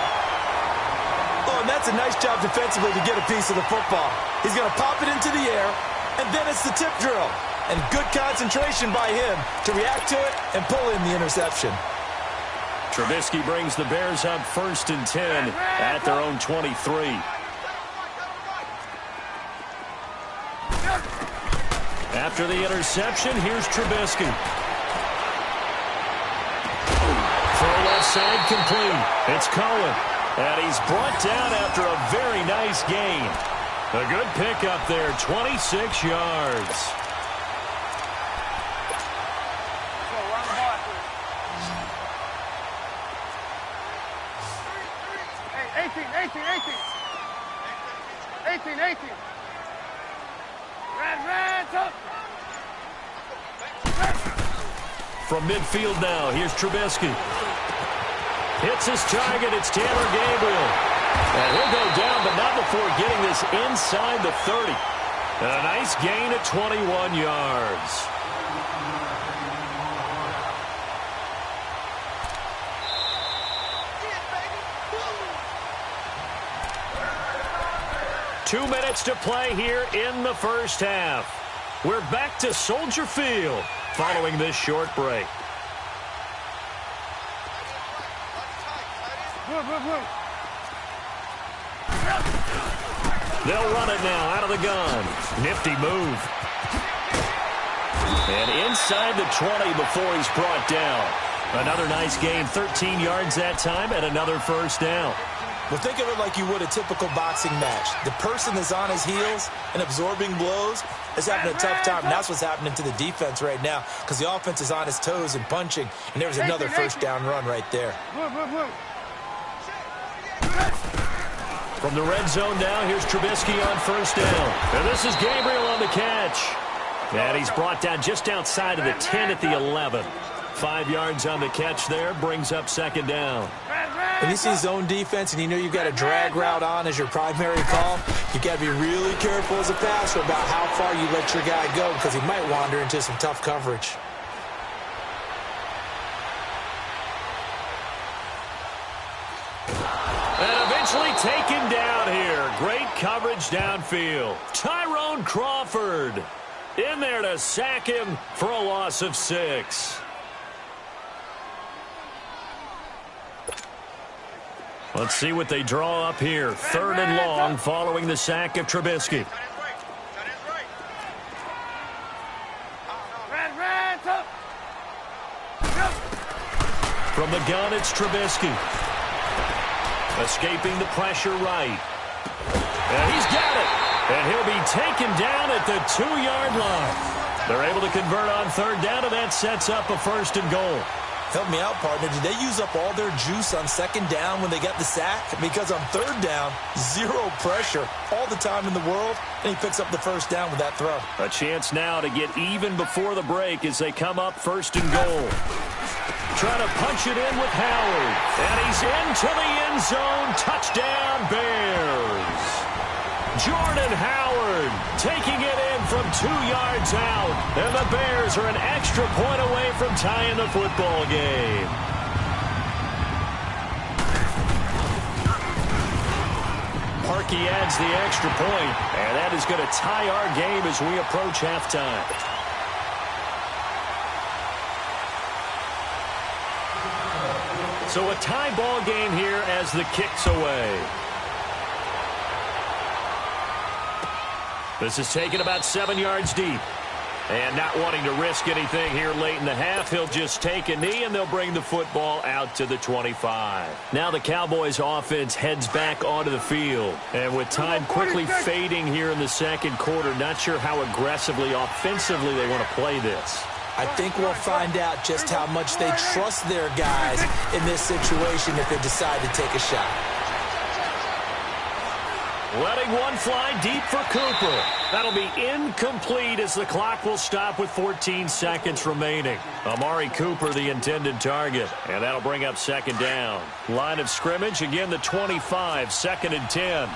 Oh, and that's a nice job defensively to get a piece of the football. He's going to pop it into the air, and then it's the tip drill. And good concentration by him to react to it and pull in the interception.
Trubisky brings the Bears up 1st and 10 at their own 23. After the interception, here's Trubisky. Throw left side complete. It's Cohen. And he's brought down after a very nice gain. A good pickup there, 26 yards.
18. Red, up.
From midfield now, here's Trubisky. Hits his target, it's Taylor Gabriel. And he'll go down, but not before getting this inside the 30. And a nice gain at 21 yards. 2 minutes to play here in the first half. We're back to Soldier Field following this short break. They'll run it now out of the gun. Nifty move. And inside the 20 before he's brought down. Another nice gain, 13 yards that time, and another first down.
Well, think of it like you would a typical boxing match. The person that's on his heels and absorbing blows is having a tough time. And that's what's happening to the defense right now because the offense is on his toes and punching, and there's another first down run right there.
From the red zone now, here's Trubisky on first down. And this is Gabriel on the catch. And he's brought down just outside of the 10 at the 11. 5 yards on the catch there, brings up second down.
When you see zone defense and you know you've got a drag route on as your primary call, you've got to be really careful as a passer about how far you let your guy go because he might wander into some tough coverage.
And eventually taken down here. Great coverage downfield. Tyrone Crawford in there to sack him for a loss of 6. Let's see what they draw up here. 3rd and long following the sack of Trubisky. From the gun, it's Trubisky. Escaping the pressure right. And he's got it. And he'll be taken down at the 2-yard line. They're able to convert on 3rd down, and that sets up a 1st and goal.
Help me out, partner. Did they use up all their juice on 2nd down when they got the sack? Because on 3rd down, 0 pressure all the time in the world, and he picks up the 1st down with that throw.
A chance now to get even before the break as they come up 1st and goal. Trying to punch it in with Howard. And he's into the end zone. Touchdown, Bears. Jordan Howard taking it in from 2 yards out. And the Bears are an extra point away from tying the football game. Parkey adds the extra point, and that is going to tie our game as we approach halftime. So a tie ball game here as the kick's away. This is taken about 7 yards deep. And not wanting to risk anything here late in the half, he'll just take a knee, and they'll bring the football out to the 25. Now the Cowboys offense heads back onto the field. And with time quickly fading here in the 2nd quarter, not sure how aggressively, offensively they want to play this.
I think we'll find out just how much they trust their guys in this situation if they decide to take a shot.
Letting one fly deep for Cooper. That'll be incomplete as the clock will stop with 14 seconds remaining. Amari Cooper, the intended target. And that'll bring up 2nd down. Line of scrimmage, again the 25, 2nd and 10.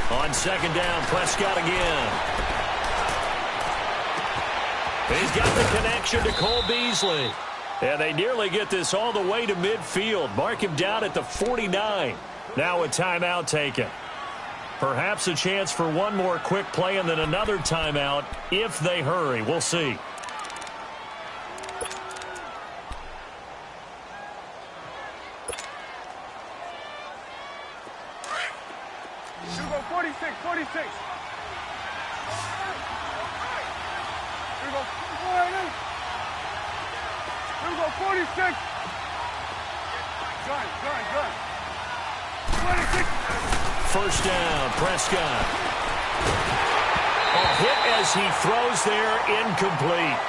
On 2nd down, Prescott again. He's got the connection to Cole Beasley. And they nearly get this all the way to midfield. Mark him down at the 49. Now a timeout taken. Perhaps a chance for one more quick play and then another timeout if they hurry. We'll see. First down, Prescott. A hit as he throws there, incomplete.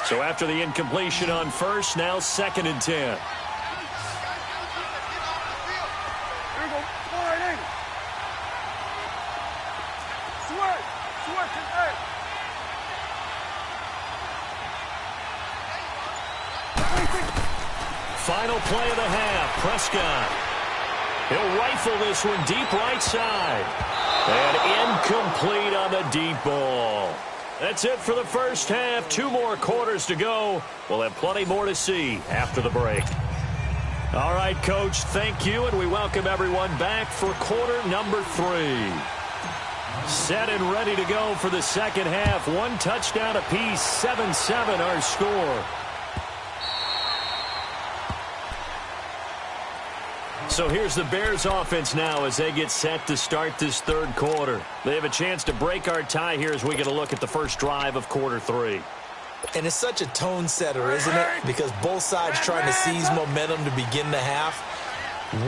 So after the incompletion on first, now 2nd and 10.
Here we go. All right, in. Sweat. Hey.
Final play of the half. Prescott. He'll rifle this one deep right side. And incomplete on the deep ball. That's it for the first half. 2 more quarters to go. We'll have plenty more to see after the break. All right, Coach, thank you, and we welcome everyone back for quarter number 3. Set and ready to go for the second half. 1 touchdown apiece, 7-7 our score. So here's the Bears offense now as they get set to start this third quarter. They have a chance to break our tie here as we get a look at the first drive of quarter 3.
And it's such a tone setter, isn't it? Because both sides trying to seize momentum to begin the half.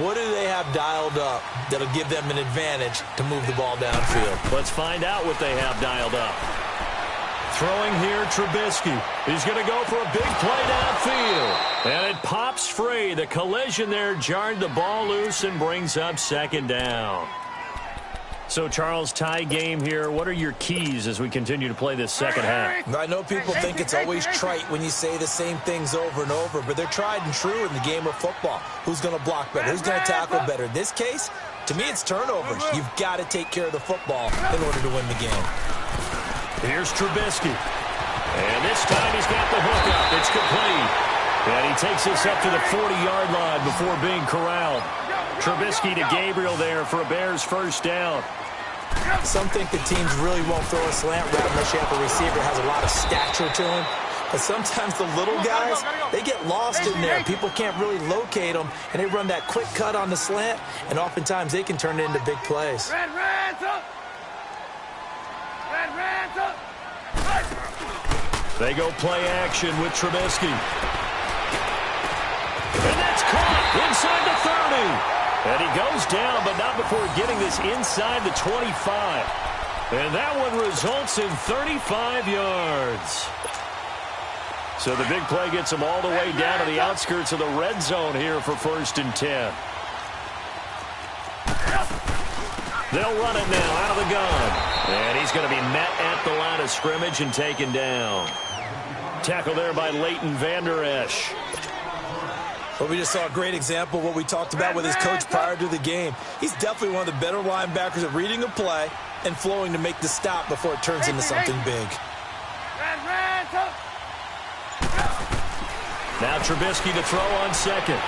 What do they have dialed up that'll give them an advantage to move the ball downfield?
Let's find out what they have dialed up. Throwing here, Trubisky. He's going to go for a big play downfield. And it pops free. The collision there jarred the ball loose and brings up 2nd down. So, Charles, tie game here. What are your keys as we continue to play this second half?
I know people think it's always trite when you say the same things over and over, but they're tried and true in the game of football. Who's going to block better? Who's going to tackle better? In this case, to me, it's turnovers. You've got to take care of the football in order to win the game.
Here's Trubisky. And this time he's got the hook up. It's complete. And he takes this up to the 40-yard line before being corralled. Trubisky to Gabriel there for a Bears first down.
Some think the teams really won't throw a slant route unless you have a receiver that has a lot of stature to him. But sometimes the little guys, they get lost in there. People can't really locate them, and they run that quick cut on the slant, and oftentimes they can turn it into big plays.
They go play action with Trubisky. And that's caught inside the 30. And he goes down, but not before getting this inside the 25. And that one results in 35 yards. So the big play gets him all the way down to the outskirts of the red zone here for 1st and 10. They'll run it now out of the gun. And he's going to be met at the line of scrimmage and taken down. Tackle there by Leighton Vander Esch.
Well, we just saw a great example of what we talked about with his coach prior to the game. He's definitely one of the better linebackers at reading a play and flowing to make the stop before it turns into something big.
Now Trubisky to throw on 2nd.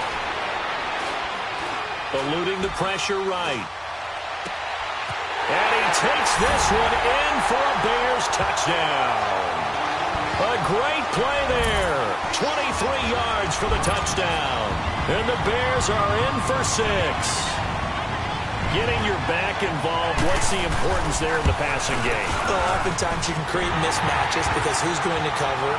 Eluding the pressure right. And he takes this one in for a Bears touchdown. A great play there. 23 yards for the touchdown. And the Bears are in for 6. Getting your back involved, what's the importance there in the passing game?
Well, oftentimes you can create mismatches because who's going to cover,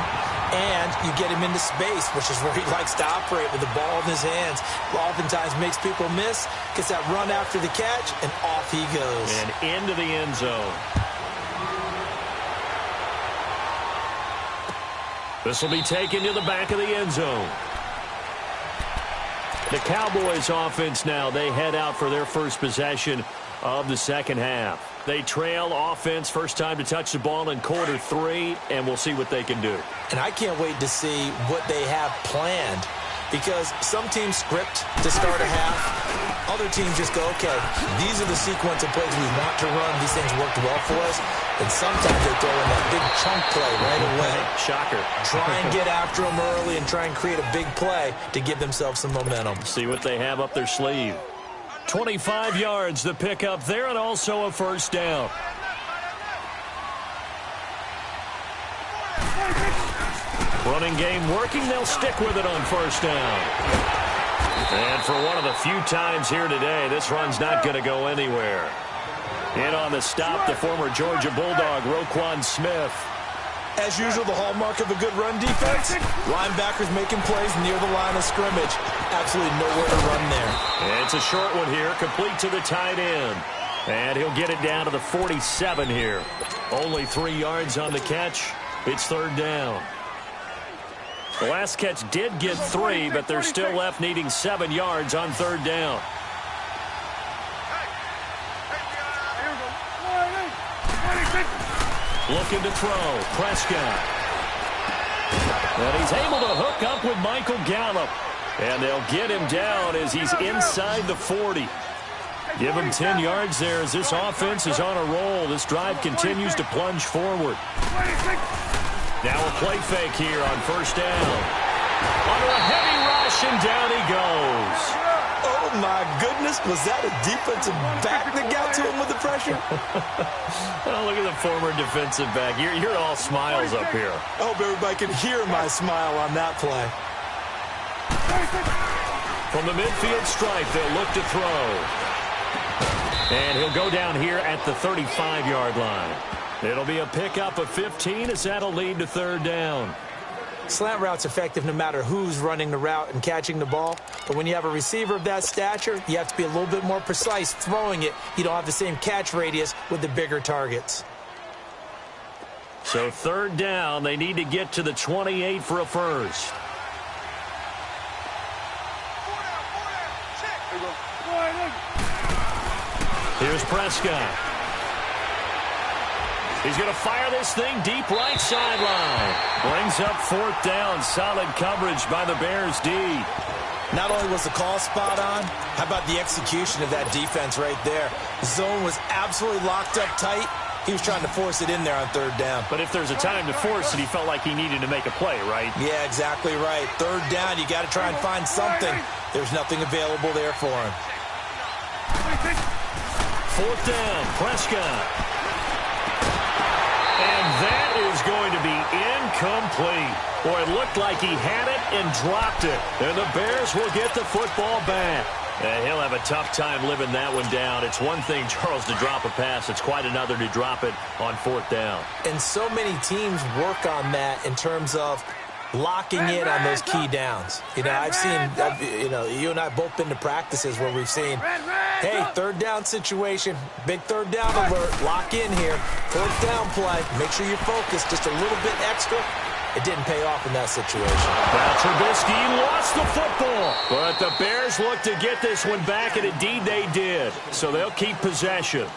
and you get him into space, which is where he likes to operate with the ball in his hands. Oftentimes makes people miss, gets that run after the catch, and off he goes.
And into the end zone. This will be taken to the back of the end zone. The Cowboys offense now, they head out for their first possession of the second half. They trail offense, first time to touch the ball in quarter 3, and we'll see what they can do.
And I can't wait to see what they have planned, because some teams script to start a half. Other teams just go, okay, these are the sequence of plays we want to run. These things worked well for us. And sometimes they throw in that big chunk play right away.
Shocker.
Try and get after them early and try and create a big play to give themselves some momentum.
See what they have up their sleeve. 25 yards the pickup there, and also a first down. Running game working. They'll stick with it on first down. And for one of the few times here today, this run's not going to go anywhere. In on the stop, the former Georgia Bulldog, Roquan Smith.
As usual, the hallmark of a good run defense, linebackers making plays near the line of scrimmage. Absolutely nowhere to run there.
And it's a short one here, complete to the tight end. And he'll get it down to the 47 here. Only 3 yards on the catch. It's third down. The last catch did get 3, but they're still left needing 7 yards on 3rd down. Looking to throw. Prescott. And he's able to hook up with Michael Gallup. And they'll get him down as he's inside the 40. Give him 10 yards there as this offense is on a roll. This drive continues to plunge forward. Now a play fake here on 1st down. Under a heavy rush, and down he goes.
Oh, my goodness. Was that a defensive back that got to him with the pressure?
Oh, look at the former defensive back. You're all smiles up here.
I hope everybody can hear my smile on that play.
From the midfield stripe, they'll look to throw. And he'll go down here at the 35-yard line. It'll be a pickup of 15 as that'll lead to 3rd down.
Slant route's effective no matter who's running the route and catching the ball. But when you have a receiver of that stature, you have to be a little bit more precise throwing it. You don't have the same catch radius with the bigger targets.
So 3rd down, they need to get to the 28 for a first. Here's Prescott. He's going to fire this thing deep right sideline. Brings up 4th down. Solid coverage by the Bears D.
Not only was the call spot on, how about the execution of that defense right there? The zone was absolutely locked up tight. He was trying to force it in there on 3rd down.
But if there's a time to force it, he felt like he needed to make a play, right?
Yeah, exactly right. 3rd down, you got to try and find something. There's nothing available there for him.
4th down, Prescott. And that is going to be incomplete. Boy, it looked like he had it and dropped it. And the Bears will get the football back. And he'll have a tough time living that one down. It's one thing, Charles, to drop a pass. It's quite another to drop it on 4th down.
And so many teams work on that in terms of locking in on those key downs. You know, I've seen, you and I both been to practices where we've seen, hey, 3rd down situation, big 3rd down alert, lock in here, 4th down play, make sure you're focused just a little bit extra. It didn't pay off in that situation.
Well, Trubisky lost the football, but the Bears look to get this one back, and indeed they did. So they'll keep possession.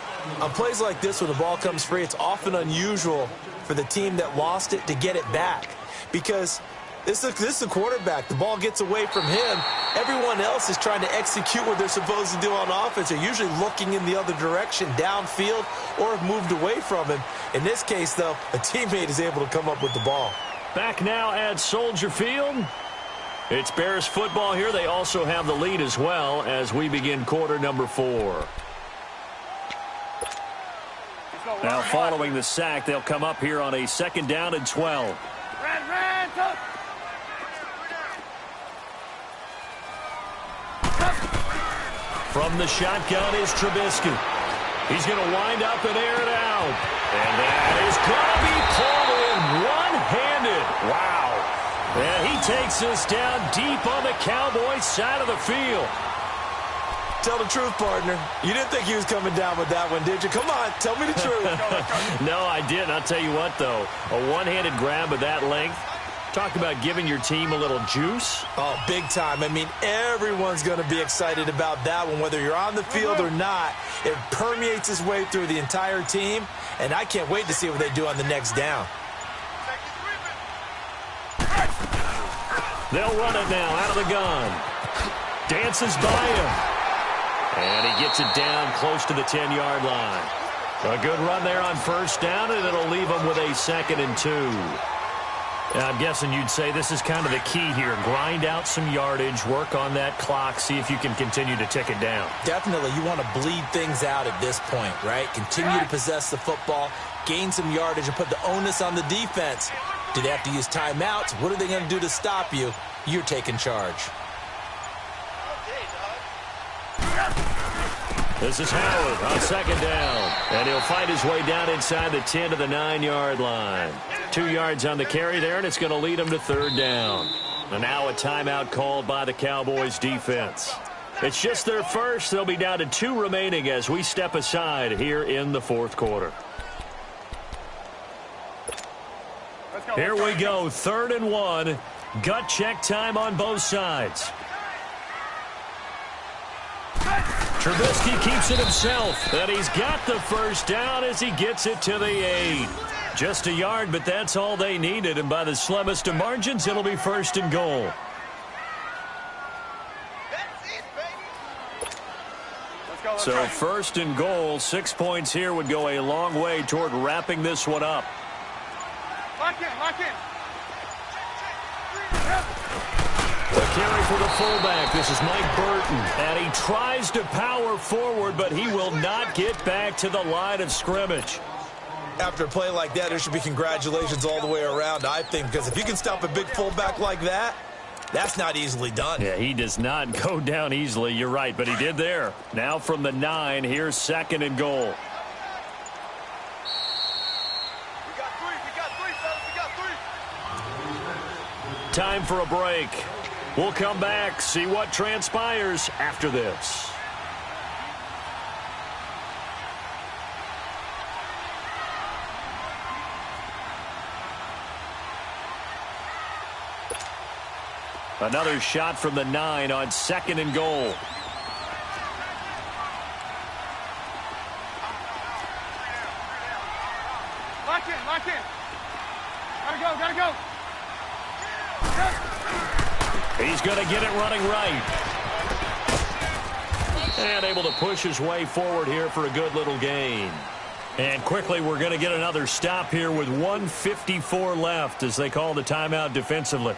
On plays like this, when the ball comes free, it's often unusual for the team that lost it to get it back. Because this is the quarterback. The ball gets away from him. Everyone else is trying to execute what they're supposed to do on offense. They're usually looking in the other direction, downfield, or have moved away from him. In this case, though, a teammate is able to come up with the ball.
Back now at Soldier Field. It's Bears football here. They also have the lead as well as we begin quarter number 4. Now following the sack, they'll come up here on a 2nd down and 12. From the shotgun is Trubisky. He's going to wind up and air it out. And that is going to be pulled in one-handed. Wow. And he takes us down deep on the Cowboys side of the field.
Tell the truth, partner. You didn't think he was coming down with that one, did you? Come on, tell me the truth.
No, I didn't. I'll tell you what, though. A one-handed grab of that length. Talk about giving your team a little juice.
Oh, big time. I mean, everyone's going to be excited about that one, whether you're on the field or not. It permeates its way through the entire team, and I can't wait to see what they do on the next down.
They'll run it now out of the gun. Dances by him. And he gets it down close to the 10-yard line. A good run there on 1st down, and it'll leave him with a 2nd and 2. I'm guessing you'd say this is kind of the key here. Grind out some yardage, work on that clock, see if you can continue to tick it down.
Definitely. You want to bleed things out at this point, right? Continue to possess the football, gain some yardage, and put the onus on the defense. Do they have to use timeouts? What are they going to do to stop you? You're taking charge.
This is Howard on 2nd down. And he'll find his way down inside the 10 to the 9-yard line. 2 yards on the carry there, and it's going to lead him to 3rd down. And now a timeout called by the Cowboys defense. It's just their first. They'll be down to 2 remaining as we step aside here in the 4th quarter. Here we go, 3rd and 1 Gut check time on both sides. Trubisky keeps it himself, and he's got the first down as he gets it to the 8. Just a yard, but that's all they needed, and by the slimmest of margins, it'll be 1st and goal. So 1st and goal, 6 points here would go a long way toward wrapping this one up.
Lock in, lock in.
The carry for the fullback. This is Mike Burton. And he tries to power forward, but he will not get back to the line of scrimmage.
After a play like that, there should be congratulations all the way around, I think, because if you can stop a big fullback like that, that's not easily done.
Yeah, he does not go down easily. You're right, but he did there. Now from the 9, here's 2nd and goal.
We got three, fellas, we got 3.
Time for a break. We'll come back, see what transpires after this. Another shot from the 9 on 2nd and goal.
Lock in, lock in. Gotta go.
He's going to get it running right. And able to push his way forward here for a good little gain. And quickly, we're going to get another stop here with 1:54 left as they call the timeout defensively.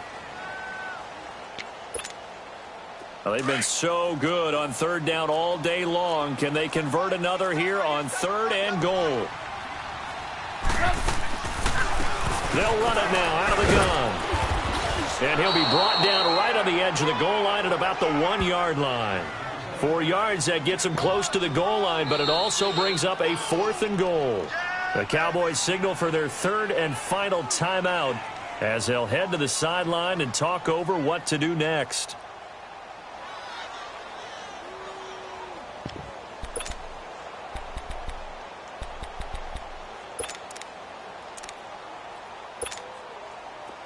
Well, they've been so good on 3rd down all day long. Can they convert another here on 3rd and goal? They'll run it now out of the gun. And he'll be brought down right on the edge of the goal line at about the 1-yard line. 4 yards, that gets him close to the goal line, but it also brings up a 4th and goal. The Cowboys signal for their 3rd and final timeout as they'll head to the sideline and talk over what to do next.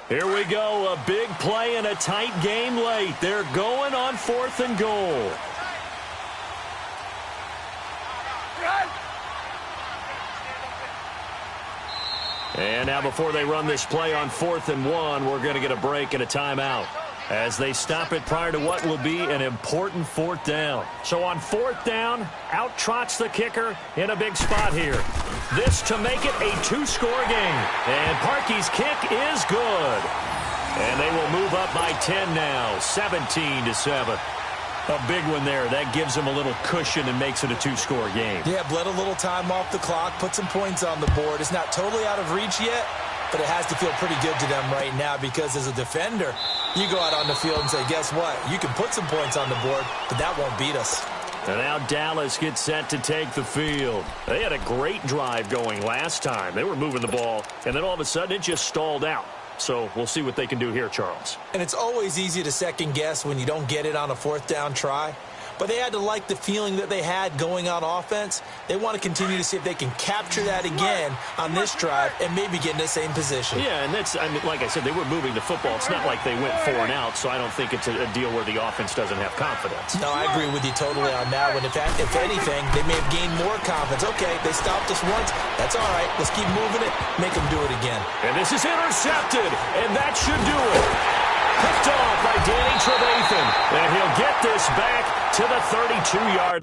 Here we go, a big play and a tight game late. They're going on 4th and goal. And now before they run this play on 4th and 1, we're going to get a break and a timeout as they stop it prior to what will be an important 4th down. So on 4th down, out trots the kicker in a big spot here. This to make it a 2-score game. And Parkey's kick is good. And they will move up by 10 now, 17-7. A big one there. That gives them a little cushion and makes it a 2-score game.
Yeah, bled a little time off the clock, put some points on the board. It's not totally out of reach yet, but it has to feel pretty good to them right now because as a defender, you go out on the field and say, guess what? You can put some points on the board, but that won't beat us.
And now Dallas gets set to take the field. They had a great drive going last time. They were moving the ball, and then all of a sudden it just stalled out. So we'll see what they can do here, Charles.
And it's always easy to second guess when you don't get it on a 4th down try. But they had to like the feeling that they had going on offense. They want to continue to see if they can capture that again on this drive and maybe get in the same position.
Yeah, and that's, I mean, like I said, they were moving the football. It's not like they went 4 and out, so I don't think it's a deal where the offense doesn't have confidence.
No, I agree with you totally on that one. If anything, they may have gained more confidence. Okay, they stopped us once. That's all right. Let's keep moving it. Make them do it again.
And this is intercepted, and that should do it. Picked off by Danny Trevathan, and he'll get this back to the 32-yard line.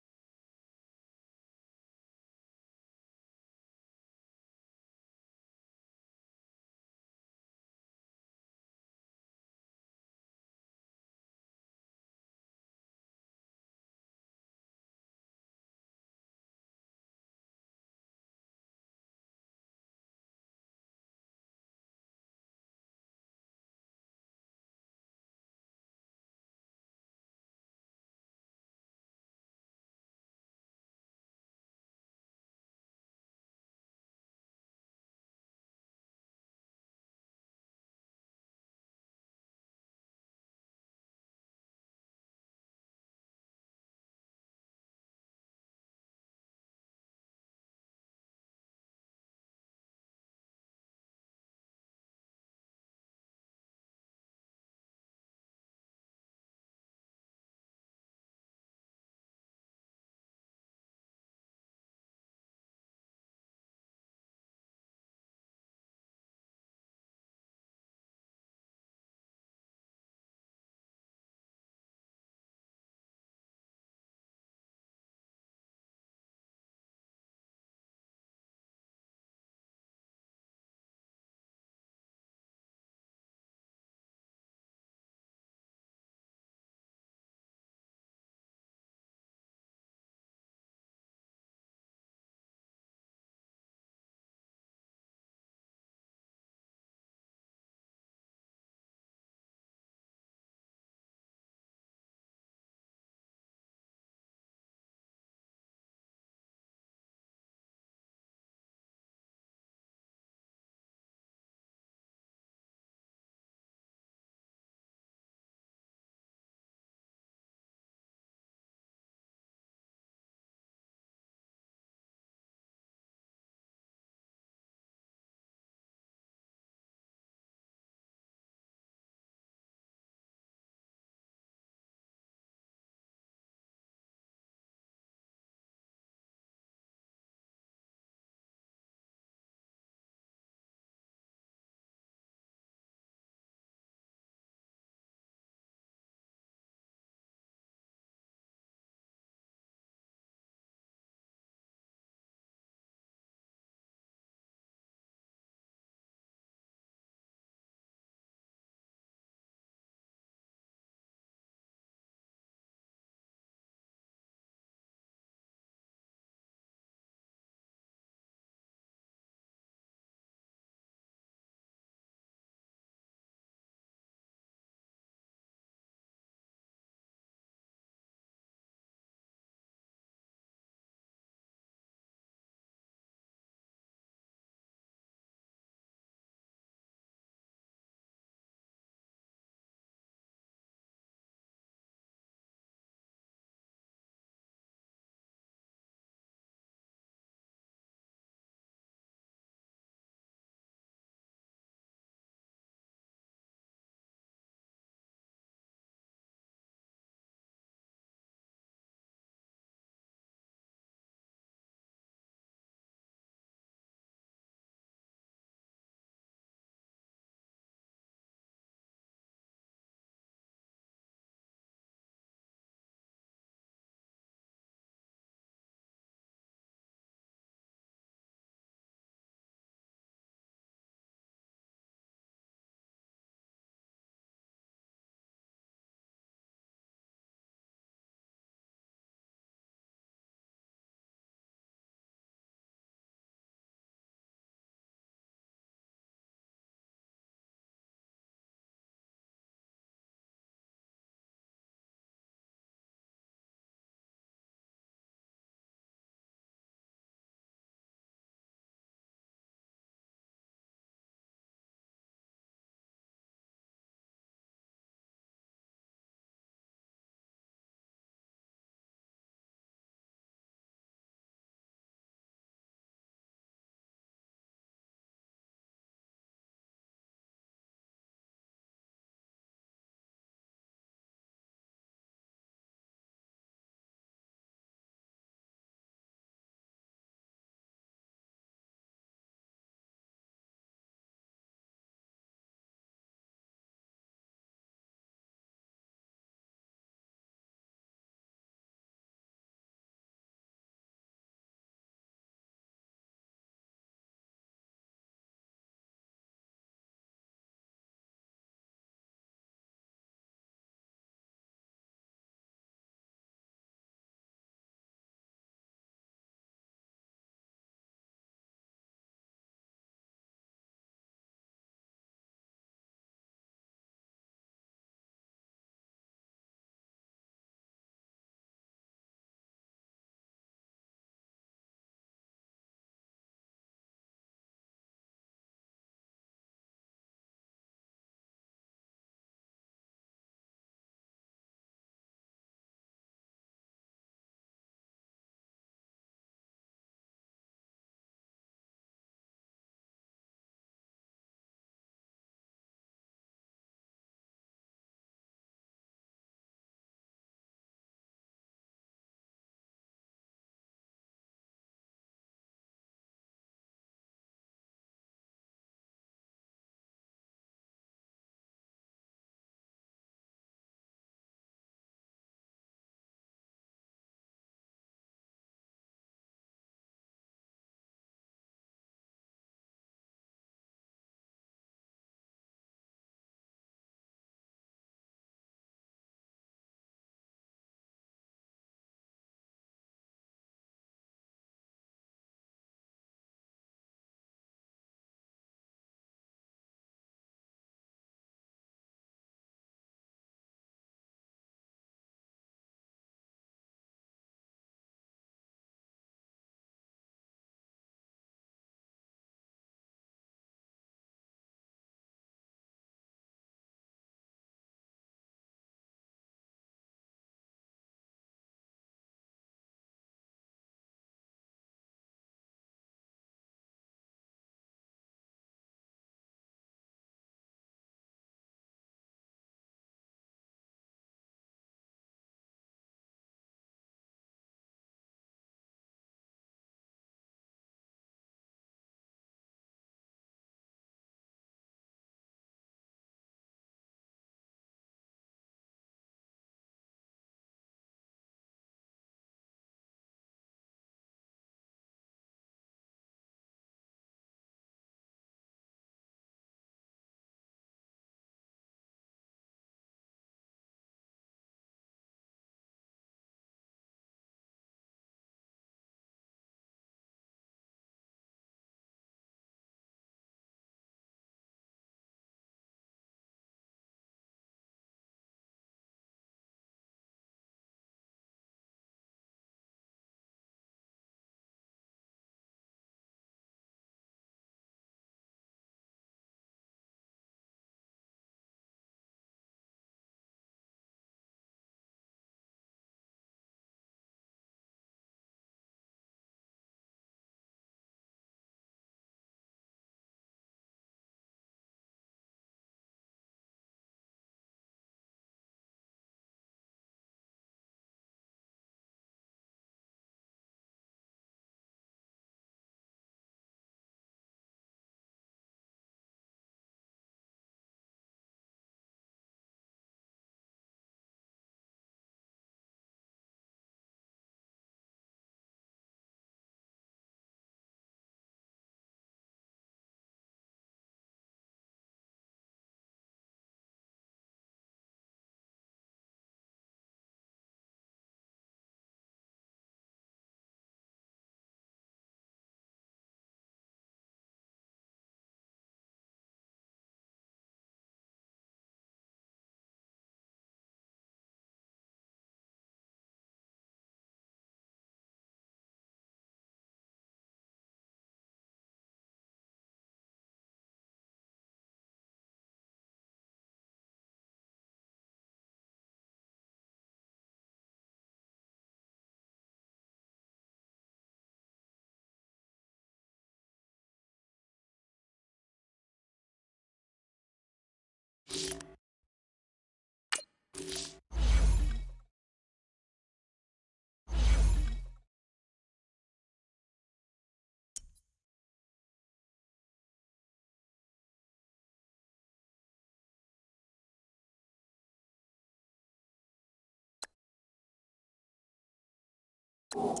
You